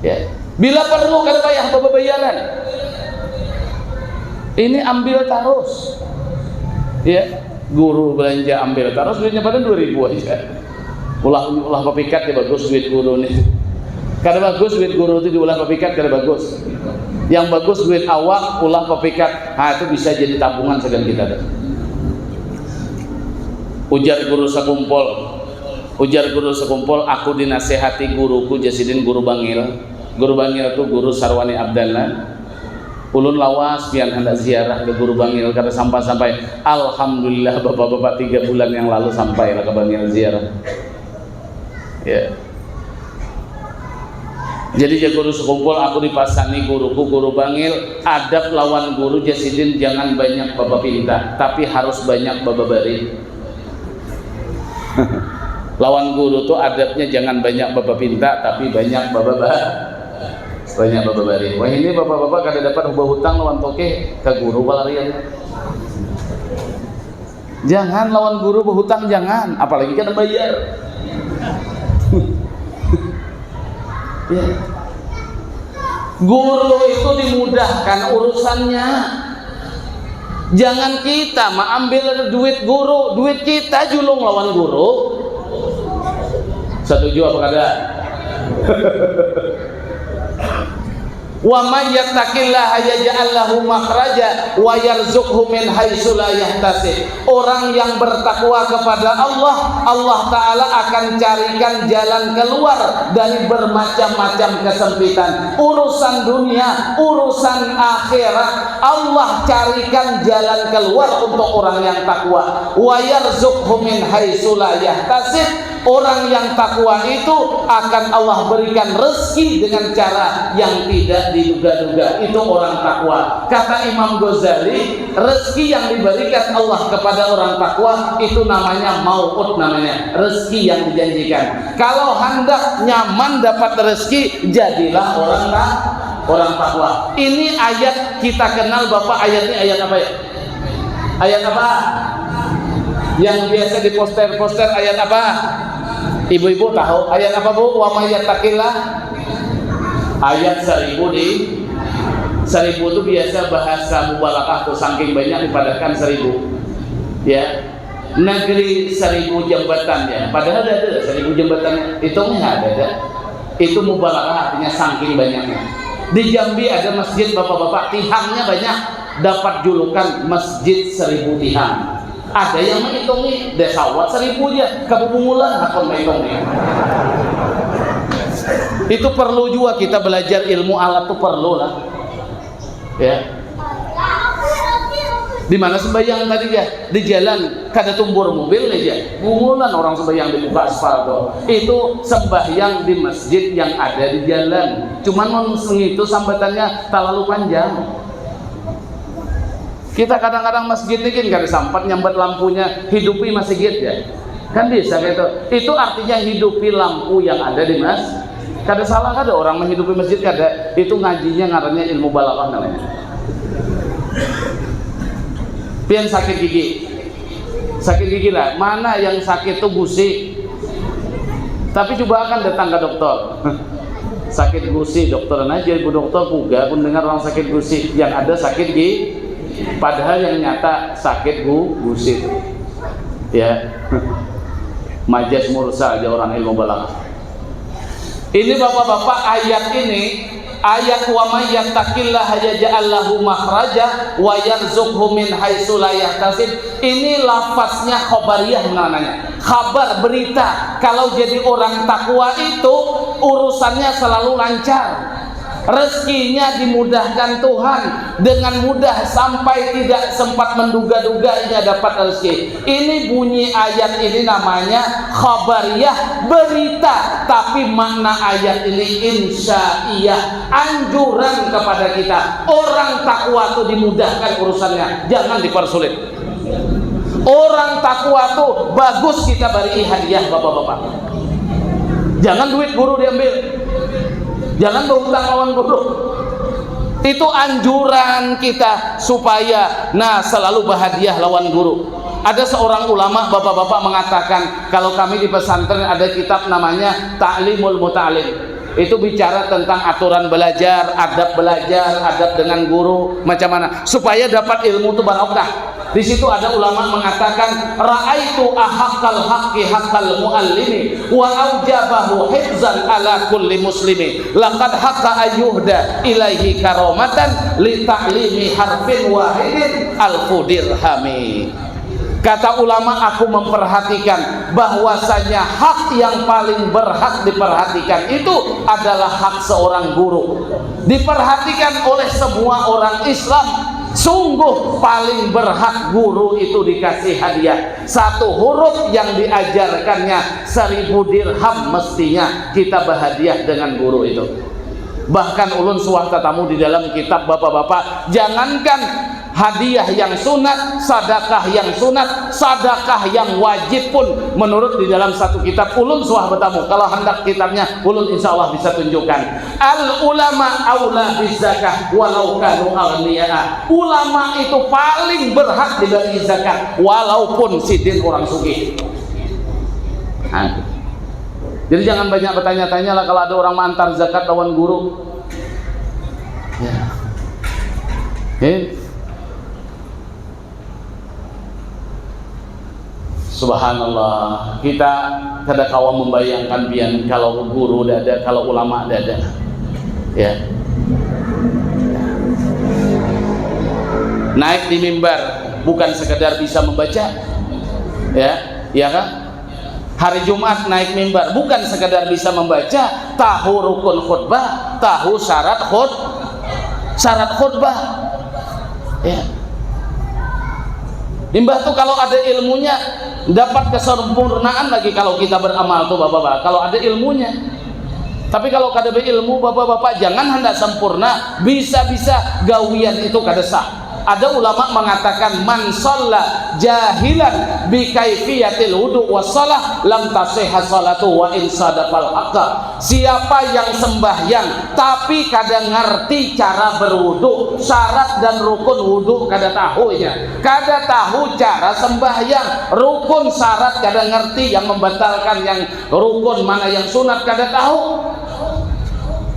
Ya. Bila perlu kada payah bayaran. Ini ambil terus. Ya, guru belanja ambil terus duitnya pada 2.000 aja. Ulah papikat ya bagus duit guru nih. Kada bagus duit guru itu diulah papikat, kada bagus. Yang bagus duit awak ulah papikat. Itu bisa jadi tabungan segan kita. Ujar guru sekumpul, aku dinasehati guruku Jasidin guru Bangil. Guru Bangil itu guru Sarwani Abdallah. Ulun lawas pian hendak ziarah ke guru Bangil kada sampai. Alhamdulillah bapak-bapak 3 bulan yang lalu sampai lah ke Bangil ziarah. Ya. Jadi ya guru sekumpul, aku dipasani guruku guru Bangil, adab lawan guru Jasidin jangan banyak bapak pinta, tapi harus banyak bapak beri. Lawan guru tuh adabnya jangan banyak bapak pinta, tapi banyak bapak Banyak bapak-bapak. Wah ini bapak-bapak kada dapat ubah hutang lawan toke ke guru balarian. Jangan lawan guru berhutang, jangan, apalagi kan bayar. Ya. Guru itu dimudahkan urusannya. Jangan kita ambil duit guru, duit kita julung lawan guru. Setuju apa kada? Wa may yattaqillaha yaj'al lahu makhraja wa yarzuqhu min haitsu la yahtasib. Orang yang bertakwa kepada Allah, Allah taala akan carikan jalan keluar dari bermacam-macam kesempitan. Urusan dunia, urusan akhirat, Allah carikan jalan keluar untuk orang yang takwa. Wa yarzuqhu min haitsu la yahtasib. Orang yang takwa itu akan Allah berikan rezeki dengan cara yang tidak diduga-duga. Itu orang takwa. Kata Imam Ghazali, rezeki yang diberikan Allah kepada orang takwa itu namanya mau'ud, namanya rezeki yang dijanjikan. Kalau hendak nyaman dapat rezeki, jadilah orang takwa. Ini ayat kita kenal Bapak, ayat ini ayat apa ya? Ayat apa? Yang biasa di poster-poster ayat apa? Ibu-ibu tahu ayat apa Bu? Wa may yattaqillah. Ayat 1000 1000 itu biasa bahasa mubalaghah tuh, saking banyak dipadatkan 1000. Ya. Negeri 1000 jembatan ya. Padahal ada 1000 jembatan, hitungnya ada. Itu mubalaghah artinya saking banyaknya. Di Jambi ada masjid bapak-bapak, tihangnya banyak, dapat julukan Masjid 1000 Tihang. Ada yang menghitungi desawat 1000 aja, kebumulan akon menghitungi. Itu perlu juga kita belajar ilmu alat tuh perlu lah. Ya. Di mana sembahyang tadi ya? Di jalan kada tumbur mobil aja. Bumulan orang sembahyang di muka aspal tuh. Itu sembahyang di masjid yang ada di jalan. Cuman itu sambatannya terlalu panjang. Kita kadang-kadang masjid ini kan sampat nyambat lampunya, hidupi masjid ya. Kan bisa gitu. Itu artinya hidupi lampu yang ada di masjid. Kada salah kada orang menghidupi masjid kada. Itu ngajinya ngarannya ilmu balaghah namanya. Pian sakit gigi. Sakit gigi lah. Mana yang sakit tuh gusi. Tapi coba akan datang ke dokter. Sakit gusi, dokteran aja ibu dokter puga pun dengar orang sakit gusi, yang ada sakit gigi. Padahal yang nyata sakit gusi. Ya. Majas mursa aja orang ilmu balaghah. Ini bapak-bapak, ayat ini, ayat wa may yattaqillaha yaj'al lahu makhraja wa yarzuqhu min haitsu la yahtasib. Ini lafaznya khobariyah namanya. Kabar, berita. Kalau jadi orang takwa itu urusannya selalu lancar. Rezekinya dimudahkan Tuhan dengan mudah sampai tidak sempat menduga-duganya dapat rezeki. Ini bunyi ayat ini namanya khabariyah, berita, tapi makna ayat ini insya'iyah, anjuran kepada kita. Orang takwa itu dimudahkan urusannya, jangan dipersulit. Orang takwa itu bagus kita beri hadiah bapak-bapak. Jangan duit guru diambil. Jangan berhutang lawan guru. Itu anjuran kita supaya selalu berhadiah lawan guru. Ada seorang ulama bapak-bapak mengatakan, kalau kami di pesantren ada kitab namanya Ta'limul Muta'alim. Itu bicara tentang aturan belajar, adab dengan guru, macam mana supaya dapat ilmu itu barokah. Di situ ada ulama mengatakan, ra'aitu ahaqqal haqqi haqqal muallimi wa aujabahu hifzan ala kulli muslimi laqad haqqa ayyuhda ilaihi karamatan li ta'limi harfin wahidin alfu dirhami. Kata ulama, aku memperhatikan bahwasanya hak yang paling berhak diperhatikan itu adalah hak seorang guru. Diperhatikan oleh semua orang Islam. Sungguh paling berhak guru itu dikasih hadiah. Satu huruf yang diajarkannya 1000 dirham, mestinya kita berhadiah dengan guru itu. Bahkan ulun suwah tatamu di dalam kitab bapak-bapak, jangankan hadiah yang sunat, sedekah yang sunat, sedekah yang wajib pun menurut di dalam satu kitab ulun suah bertamu. Kalau hendak kitabnya ulun insyaallah bisa tunjukkan. Al ulama aula bizakah walau kanu aghniya. Ulama itu paling berhak dibagi zakat walaupun sidin orang sugih. Jadi jangan banyak bertanya-tanya lah kalau ada orang mengantar zakat lawan guru. Ya. Subhanallah, kita kada kawa membayangkan pian kalau guru dada, kalau ulama dada. Ya. Naik di mimbar bukan sekedar bisa membaca. Ya kan? Hari Jumat naik mimbar bukan sekedar bisa membaca, tahu rukun khutbah, tahu syarat khutbah. Ya. Limbah tuh kalau ada ilmunya dapat kesempurnaan lagi kalau kita beramal tuh bapak-bapak. Kalau ada ilmunya. Tapi kalau kada berilmu bapak-bapak jangan hendak sempurna, bisa-bisa gawian itu kada sah. Ada ulama mengatakan man shalla jahilan bi kaifiyatil wudu was shalah lam tasihha salatu wa in sadaqal haqqa. Siapa yang sembahyang tapi kada ngerti cara berwudu, syarat dan rukun wudu kada tahunya, kada tahu cara sembahyang, rukun syarat kada ngerti, yang membatalkan yang rukun mana yang sunat kada tahu.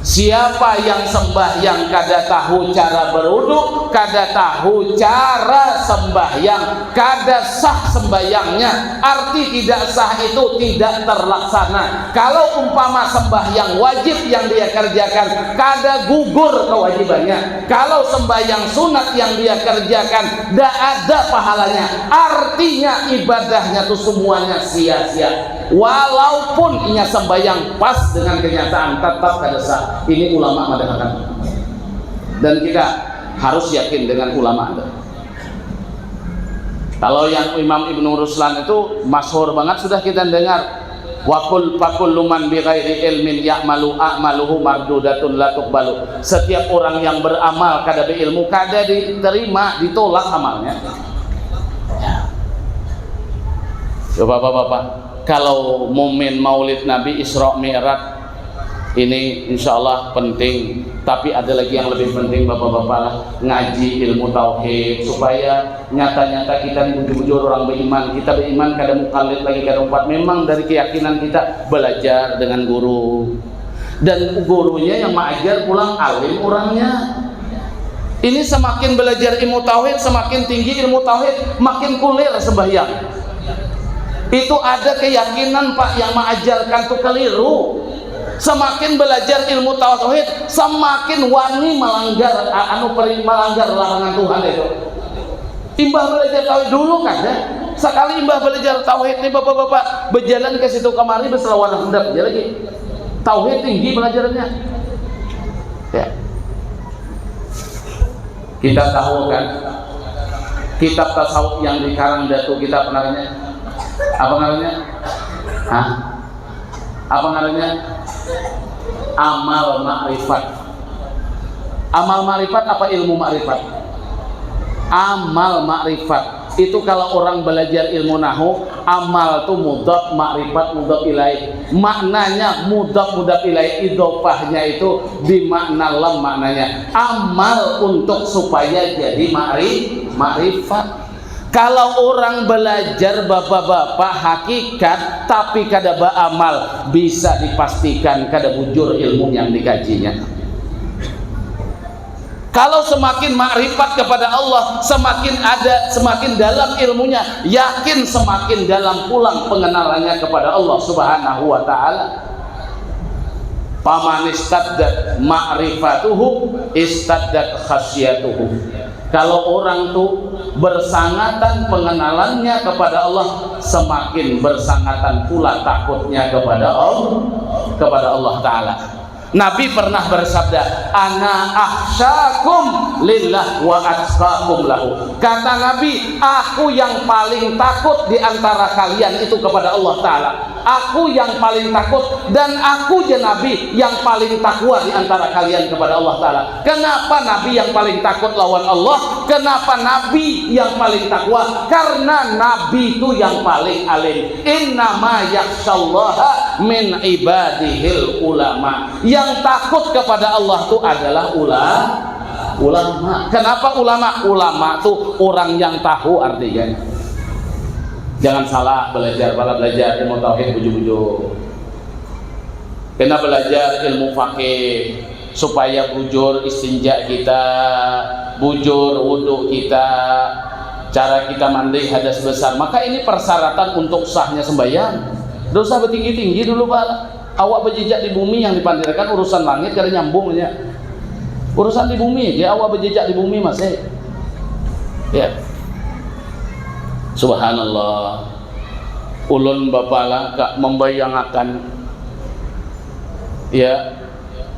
Siapa yang sembahyang kada tahu cara berwudu, kada tahu cara sembahyang, kada sah sembahyangnya. Arti tidak sah itu tidak terlaksana. Kalau umpama sembahyang wajib yang dia kerjakan, kada gugur kewajibannya. Kalau sembahyang sunat yang dia kerjakan, tidak ada pahalanya. Artinya ibadahnya itu semuanya sia-sia. Walaupun inya sembahyang pas dengan kenyataan, tetap kada sah. Ini ulama mengatakan, dan kita harus yakin dengan ulama. Kalau yang Imam Ibnu Ruslan itu masyhur banget sudah kita dengar, wakul pakullu man bi ghairi ilmin ya'malu a'maluhu mardudatun la tuqbalu. Setiap orang yang beramal kada berilmu kada diterima, ditolak amalnya. Ya bapak-bapak, kalau momen Maulid Nabi Isra Mi'raj ini insya Allah penting, tapi ada lagi yang lebih penting bapak-bapak lah, ngaji ilmu tauhid supaya nyata-nyata kita bujur-bujur orang beriman. Kita beriman kada mukallid lagi, kada umpat. Memang dari keyakinan kita belajar dengan guru, dan gurunya yang mengajar pulang alim orangnya. Ini semakin belajar ilmu tauhid, semakin tinggi ilmu tauhid, makin kulir sembahyang. Itu ada keyakinan Pak yang mengajarkan itu keliru. Semakin belajar ilmu tauhid, semakin wani melanggar melanggar larangan Tuhan itu. Imbah belajar tauhid dulu kan ya. Sekali imbah belajar tauhid nih bapak-bapak berjalan ke situ kemari berselawan hendak aja lagi. Tauhid tinggi pelajarannya. Ya. Kita tahu kan kitab tasawuf yang dikarang Datu kita pengarangnya apa namanya? Apa namanya? Amal ma'rifat. Amal ma'rifat apa ilmu ma'rifat? Amal ma'rifat itu kalau orang belajar ilmu nahu, amal itu mudhaf, ma'rifat mudhaf ilaih. Maknanya mudhaf ilaih, idhofahnya itu dimakna lam maknanya. Amal untuk supaya jadi ma'rifat. Kalau orang belajar bapak-bapak hakikat tapi kada beramal, bisa dipastikan kada bujur ilmu yang dikajinya. Kalau semakin makrifat kepada Allah, semakin dalam ilmunya, yakin semakin dalam pulang pengenalannya kepada Allah Subhanahu wa taala. Paman istaddat ma'rifatuhu istaddat khasyatuhu. Kalau orang tuh bersangatan pengenalannya kepada Allah, semakin bersangatan pula takutnya kepada Allah Ta'ala. Nabi pernah bersabda, ana akhsyakum lillah wa atqakum lahu. Kata Nabi, aku yang paling takut di antara kalian itu kepada Allah Ta'ala. aku yang paling takut dan aku ya Nabi yang paling takwa di antara kalian kepada Allah Ta'ala. Kenapa Nabi yang paling takut lawan Allah? Kenapa Nabi yang paling takwa? Karena Nabi itu yang paling alim. Innama yakhsyallaha min ibadihil ulama. Yang takut kepada Allah itu adalah ulama. Kenapa ulama? Ulama itu orang yang tahu artinya. Jangan salah belajar, para belajar ilmu tauhid bujuk-bujuk. Kena belajar ilmu fakih supaya bujur istinja kita, bujur wudhu kita, cara kita mandi hadas besar. Maka ini persyaratan untuk sahnya sembahyang. Tidak usah bertinggi-tinggi dulu Pak. Awak berjejak di bumi yang dipandirkan urusan langit kada nyambungnya. Urusan di bumi aja, awak berjejak di bumi masih. Ya. Subhanallah. Ulun bapala kak membayangkan ya,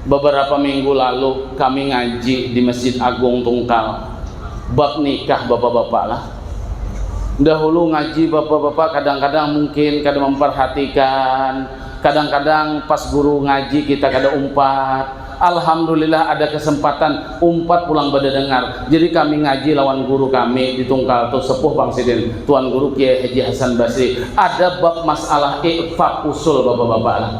beberapa minggu lalu kami ngaji di Masjid Agung Tungkal bab nikah bapak-bapak lah. Dahulu ngaji bapak-bapak kadang-kadang mungkin kada memperhatikan, kadang-kadang pas guru ngaji kita kada umpat. Alhamdulillah ada kesempatan umpat pulang pada dengar. Jadi kami ngaji lawan guru kami di Tungkal tuh sepuh Bang Sidin, Tuan Guru Kiai Haji Hasan Basri. Ada bab masalah ifak usul bapak-bapak lah.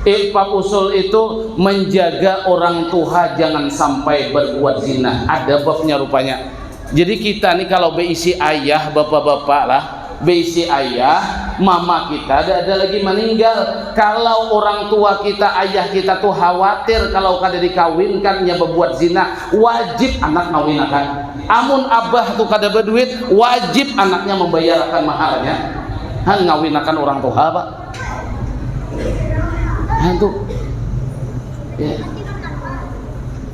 Ifak usul itu menjaga orang tua jangan sampai berbuat zina. Ada babnya rupanya. Jadi kita nih kalau beisi ayah bapak-bapak lah, beisi ayah, mama kita ada lagi meninggal. Kalau orang tua kita, ayah kita tuh khawatir kalau kada dikawinkannya berbuat zina, wajib anak ngawinakan. Amun abah tuh kada berduit, wajib anaknya membayarkan maharnya. Han ngawinakan orang tua Pak. Itu ya.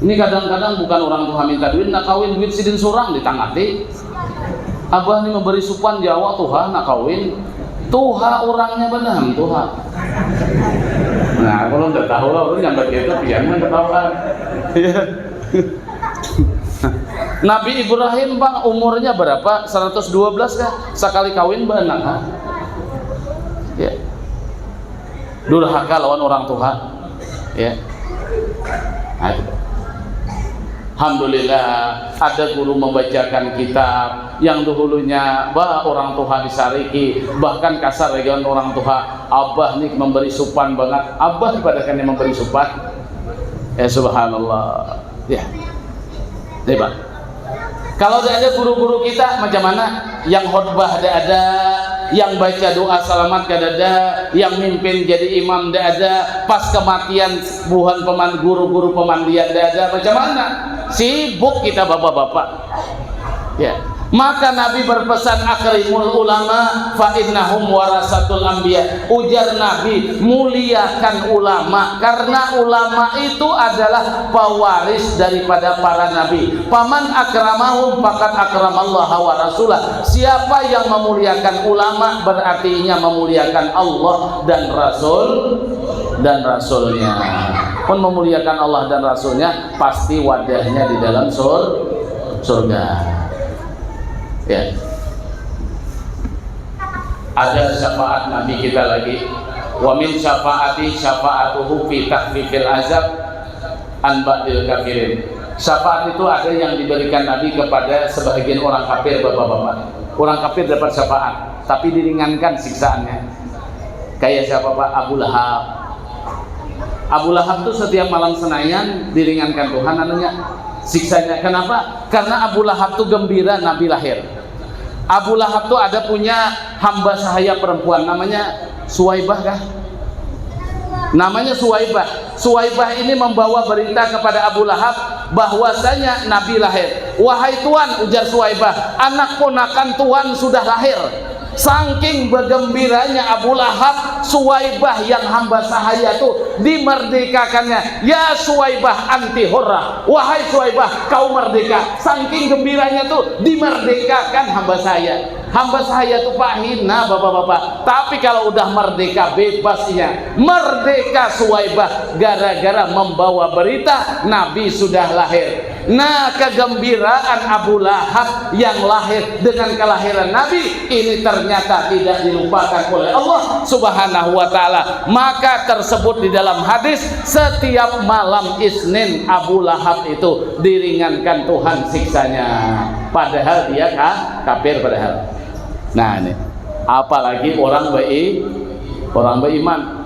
Ini kadang-kadang bukan orang tua minta duit, nak kawin duit sidin surang ditangati. Abah ini memberi supan Jawa Tuhan nak kawin. Tuha orangnya benar Tuha. Nah kalau tidak tahu lah orang nyambat kita pian ketahuan. Nabi Ibrahim Bang umurnya berapa? 112 kah? Sekali kawin benar ha? Ya. Durhaka lawan orang tua. Ya. Nah, itu. Alhamdulillah ada guru membacakan kitab yang dahulunya orang tua disariki, bahkan kasar dengan orang tua. Abah nih memberi supan banget, abah pada kan yang memberi supan. Subhanallah. Ya, Pak. Kalau ada guru-guru kita macam mana? Yang khutbah ada, yang baca doa selamat ada, yang mimpin jadi imam ada, pas kematian buhan guru-guru pemandian ada, macam mana? Sibuk kita bapak-bapak. Ya. Maka Nabi berpesan akrimul ulama fa innahum warasatul anbiya. Ujar Nabi, muliakan ulama karena ulama itu adalah pewaris daripada para nabi. Paman akramahum faqad akramallaha wa rasulah. Siapa yang memuliakan ulama berarti ia memuliakan Allah dan rasulnya. Pun memuliakan Allah dan rasulnya pasti wadahnya di dalam surga. Ya. Ada syafaat Nabi kita lagi. Wa min syafaati syafaatuhu fi takhfifil azab an ba'dil kafirin. Syafaat itu ada yang diberikan Nabi kepada sebagian orang kafir bapak-bapak. Orang kafir dapat syafaat, tapi diringankan siksaannya. Kayak siapa Pak? Abu Lahab. Abu Lahab itu setiap malam Senayan diringankan Tuhan anunya siksanya. Kenapa? Karena Abu Lahab itu gembira Nabi lahir. Abu Lahab tuh ada punya hamba sahaya perempuan namanya Suwaibah kah? Namanya Suwaibah. Suwaibah ini membawa berita kepada Abu Lahab bahwasanya Nabi lahir. Wahai Tuan, ujar Suwaibah, anak ponakan Tuan sudah lahir. Saking bergembiranya Abu Lahab, Suwaibah yang hamba sahaya itu dimerdekakannya. Ya Suwaibah anti hurrah, wahai Suwaibah kau merdeka. Saking gembiranya tuh dimerdekakan hamba saya. Hamba saya itu Pak hina bapak-bapak, tapi kalau udah merdeka bebas ia. Merdeka Suwaibah gara-gara membawa berita Nabi sudah lahir. Nah, kegembiraan Abu Lahab yang lahir dengan kelahiran Nabi ini ternyata tidak dilupakan oleh Allah Subhanahu wa taala. Maka tersebut di dalam hadis, setiap malam Isnin Abu Lahab itu diringankan Tuhan siksanya. Padahal dia kafir padahal. Nah, ini apalagi orang beriman.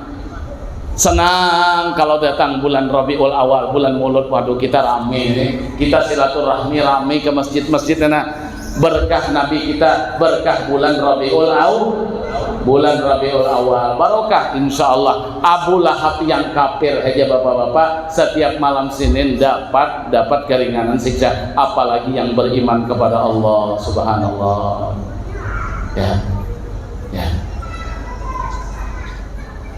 Senang kalau datang bulan Rabiul Awal, bulan Maulud. Waduh, kita rame nih, kita silaturahmi rame ke masjid-masjid. Nah, berkah Nabi kita, berkah bulan Rabiul Awal, barokah insyaallah. Abu Lahab yang kafir aja bapak-bapak setiap malam Senin dapat keringanan siksa, apalagi yang beriman kepada Allah. Subhanallah. Ya.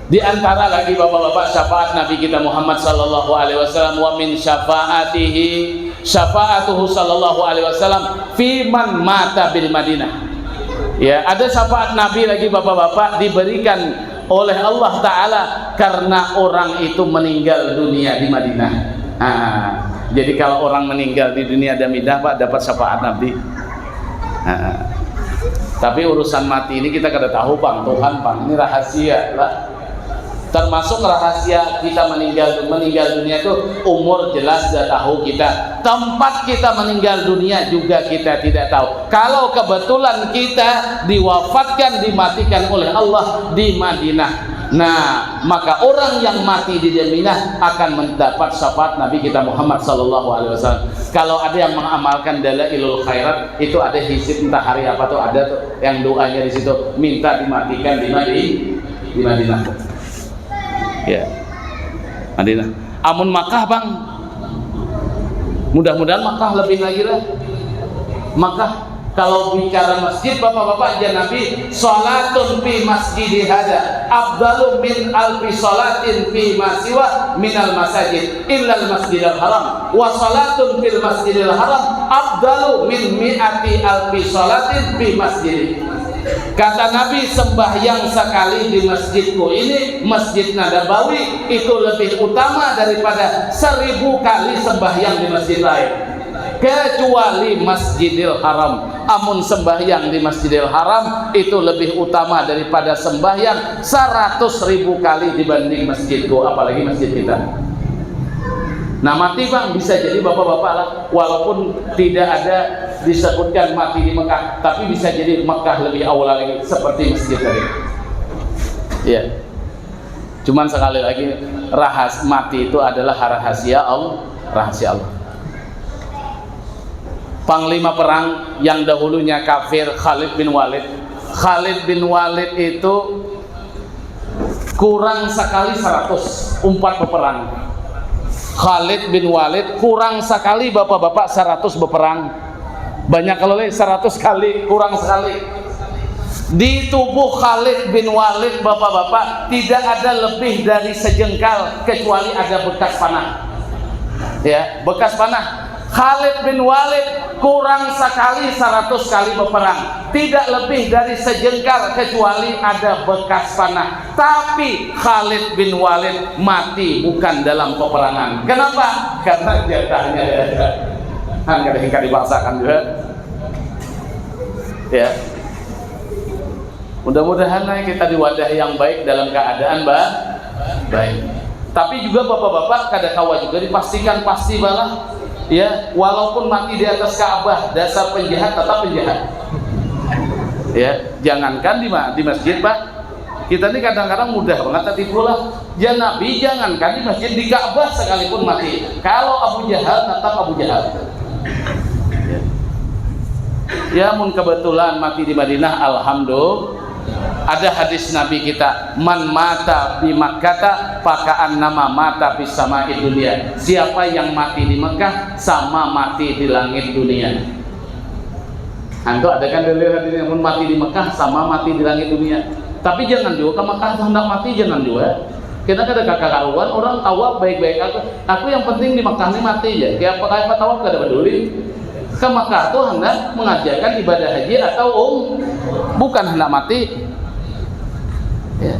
Di antara lagi bapak-bapak syafaat Nabi kita Muhammad sallallahu alaihi wasallam, wa min syafaatuhu sallallahu alaihi wasallam fi man mata bil Madinah. Ya, ada syafaat Nabi lagi bapak-bapak diberikan oleh Allah taala karena orang itu meninggal dunia di Madinah. Jadi kalau orang meninggal di dunia Madinah Pak dapat syafaat Nabi. Tapi urusan mati ini kita kada tahu Bang, Tuhan Bang, ini rahasia lah. Termasuk rahasia kita meninggal dunia itu umur jelas sudah tahu kita, tempat kita meninggal dunia juga kita tidak tahu. Kalau kebetulan kita diwafatkan, dimatikan oleh Allah di Madinah, nah maka orang yang mati di Madinah akan mendapat syafaat Nabi kita Muhammad sallallahu alaihi wasallam. Kalau ada yang mengamalkan dalailul khairat, itu ada hizib entah hari apa tuh, ada tuh yang doanya di situ minta dimatikan di Madinah. Ya, Madinah. Amun Makkah Bang, mudah-mudahan Makkah lebih lagi lah. Makkah, kalau bicara masjid bapak-bapak aja Nabi, salatun fi masjidi hada afdalu min alfi salatin fi ma siwa minal masajid illal masjidil haram, wa salatun fil masjidil haram afdalu min mi'ati alfi salatin fi masjidi. Kata Nabi, sembahyang sekali di masjidku ini, Masjid Nabawi, itu lebih utama daripada 1000 kali sembahyang di masjid lain, kecuali Masjidil Haram. Amun sembahyang di Masjidil Haram itu lebih utama daripada sembahyang 100.000 kali dibanding masjidku, apalagi masjid kita. Nah, mati Bang bisa jadi bapak-bapak lah, walaupun tidak ada disebutkan mati di Mekah, tapi bisa jadi Mekah lebih awal lagi seperti masjid tadi. Ya. Cuman sekali lagi, mati itu adalah rahasia Allah. Panglima perang yang dahulunya kafir, Khalid bin Walid. Khalid bin Walid itu kurang sekali 100 umpat peperang. Khalid bin Walid kurang sekali bapak-bapak 100 berperang. Banyak kalau 100 kali, kurang sekali. Di tubuh Khalid bin Walid bapak-bapak tidak ada lebih dari sejengkal kecuali ada bekas panah. Ya, bekas panah. Khalid bin Walid kurang sekali 100 kali berperang, tidak lebih dari sejengkal kecuali ada bekas panah. Tapi Khalid bin Walid mati bukan dalam peperangan. Kenapa? Karena jatahnya ada. Kadang-kadang dipaksakan juga. Ya. Mudah-mudahan kita di wadah yang baik dalam keadaan baik. Tapi juga bapak-bapak kada kawa juga dipastikan pasti balah. Ya, walaupun mati di atas Ka'bah, dasar penjahat tetap penjahat. Ya, jangankan di masjid Pak, kita ini kadang-kadang mudah banget tipu lah. Ya Nabi jangankan di masjid, di Ka'bah sekalipun mati. Kalau Abu Jahal tetap Abu Jahal. Ya, mun kebetulan mati di Madinah, alhamdulillah. Ada hadis Nabi kita, man mata bi Makkah paka'an nama mata bis sama'i dunia. Siapa yang mati di Mekah sama mati di langit dunia. Anto ada kan dalil hadis yang mati di Mekah sama mati di langit dunia. Tapi jangan juga ke Mekah hendak mati, jangan juga. Kita ada kakak-karuan orang tawaf baik-baik aku yang penting di Mekah ini mati ya. Kayak apa tawaf kada peduli. Ke Mekah tuh hendak mengajarkan ibadah haji atau bukan hendak mati. Ya.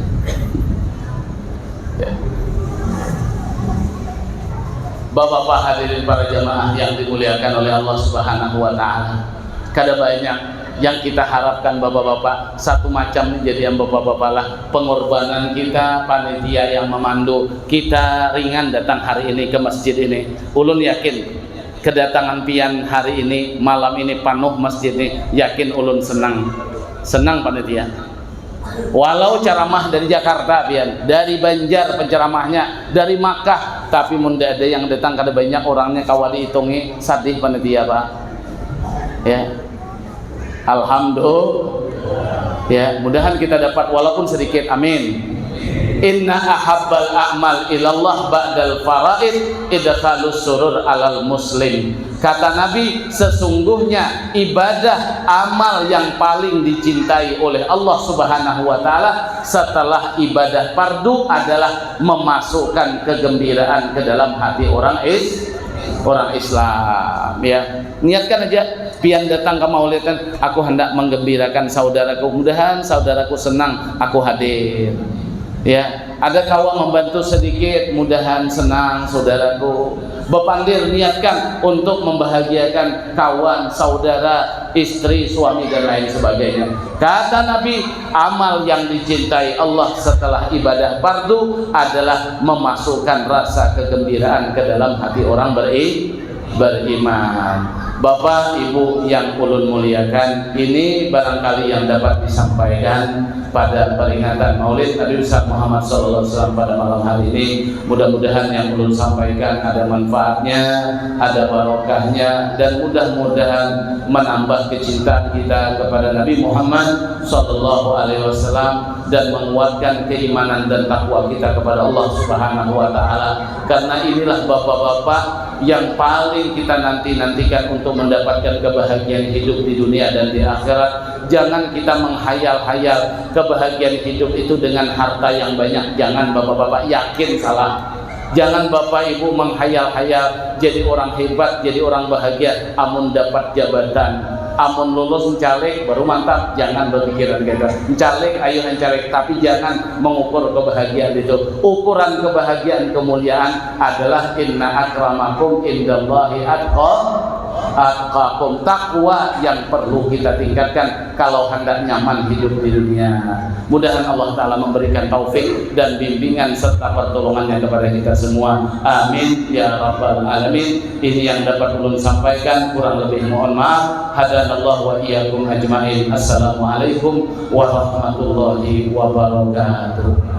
Ya. Bapak-bapak hadirin para jamaah yang dimuliakan oleh Allah Subhanahu wa taala. Kada banyak yang kita harapkan bapak-bapak, satu macam menjadi yang bapak-bapak lah pengorbanan kita, panitia yang memandu kita ringan datang hari ini ke masjid ini. Ulun yakin kedatangan pian hari ini, malam ini penuh masjid ini, yakin ulun senang panitia. Walau ceramah dari Jakarta pian, dari Banjar penceramahnya, dari Makkah, tapi munda ada yang datang kada banyak orangnya kawa dihitungi, sadih panitia Pak. Ya. Alhamdulillah. Ya, mudahan kita dapat walaupun sedikit. Amin. Inna ahabbal a'mal ilallah ba'dal faraid idkhalus surur alal muslim. Kata Nabi, sesungguhnya ibadah amal yang paling dicintai oleh Allah Subhanahu wa taala setelah ibadah fardu adalah memasukkan kegembiraan ke dalam hati orang Islam. Ya, niatkan aja pian datang ke maulid kan, aku hendak menggembirakan saudaraku, mudahan saudaraku senang aku hadir. Ya, ada kawan membantu sedikit, mudahan senang saudaraku. Bepandir niatkan untuk membahagiakan kawan, saudara, istri, suami dan lain sebagainya. Kata Nabi, amal yang dicintai Allah setelah ibadah fardu adalah memasukkan rasa kegembiraan ke dalam hati orang beriman. Bapak Ibu yang ulun muliakan, ini barangkali yang dapat disampaikan pada peringatan Maulid Nabi besar Muhammad SAW pada malam hari ini. Mudah-mudahan yang ulun sampaikan ada manfaatnya, ada barokahnya, dan mudah-mudahan menambah kecintaan kita kepada Nabi Muhammad SAW dan menguatkan keimanan dan takwa kita kepada Allah Subhanahu wa taala. Karena inilah bapak-bapak yang paling kita nantikan untuk mendapatkan kebahagiaan hidup di dunia dan di akhirat. Jangan kita menghayal-hayal kebahagiaan hidup itu dengan harta yang banyak. Jangan bapak-bapak, yakin salah. Jangan bapak ibu menghayal-hayal jadi orang hebat, jadi orang bahagia amun dapat jabatan, amun lulus mencalek baru mantap. Jangan berpikiran gitu. Mencalek ayo mencalek, tapi jangan mengukur kebahagiaan itu. Ukuran kebahagiaan kemuliaan adalah inna akramakum indallahi atqakum. Takwa yang perlu kita tingkatkan kalau hendak nyaman hidup di dunia. Mudahan Allah Ta'ala memberikan taufik dan bimbingan serta pertolongannya kepada kita semua. Amin ya rabbal alamin. Ini yang dapat ulun sampaikan, kurang lebih mohon maaf. Hadanallahu wa iyyakum ajmain. Assalamualaikum warahmatullahi wabarakatuh.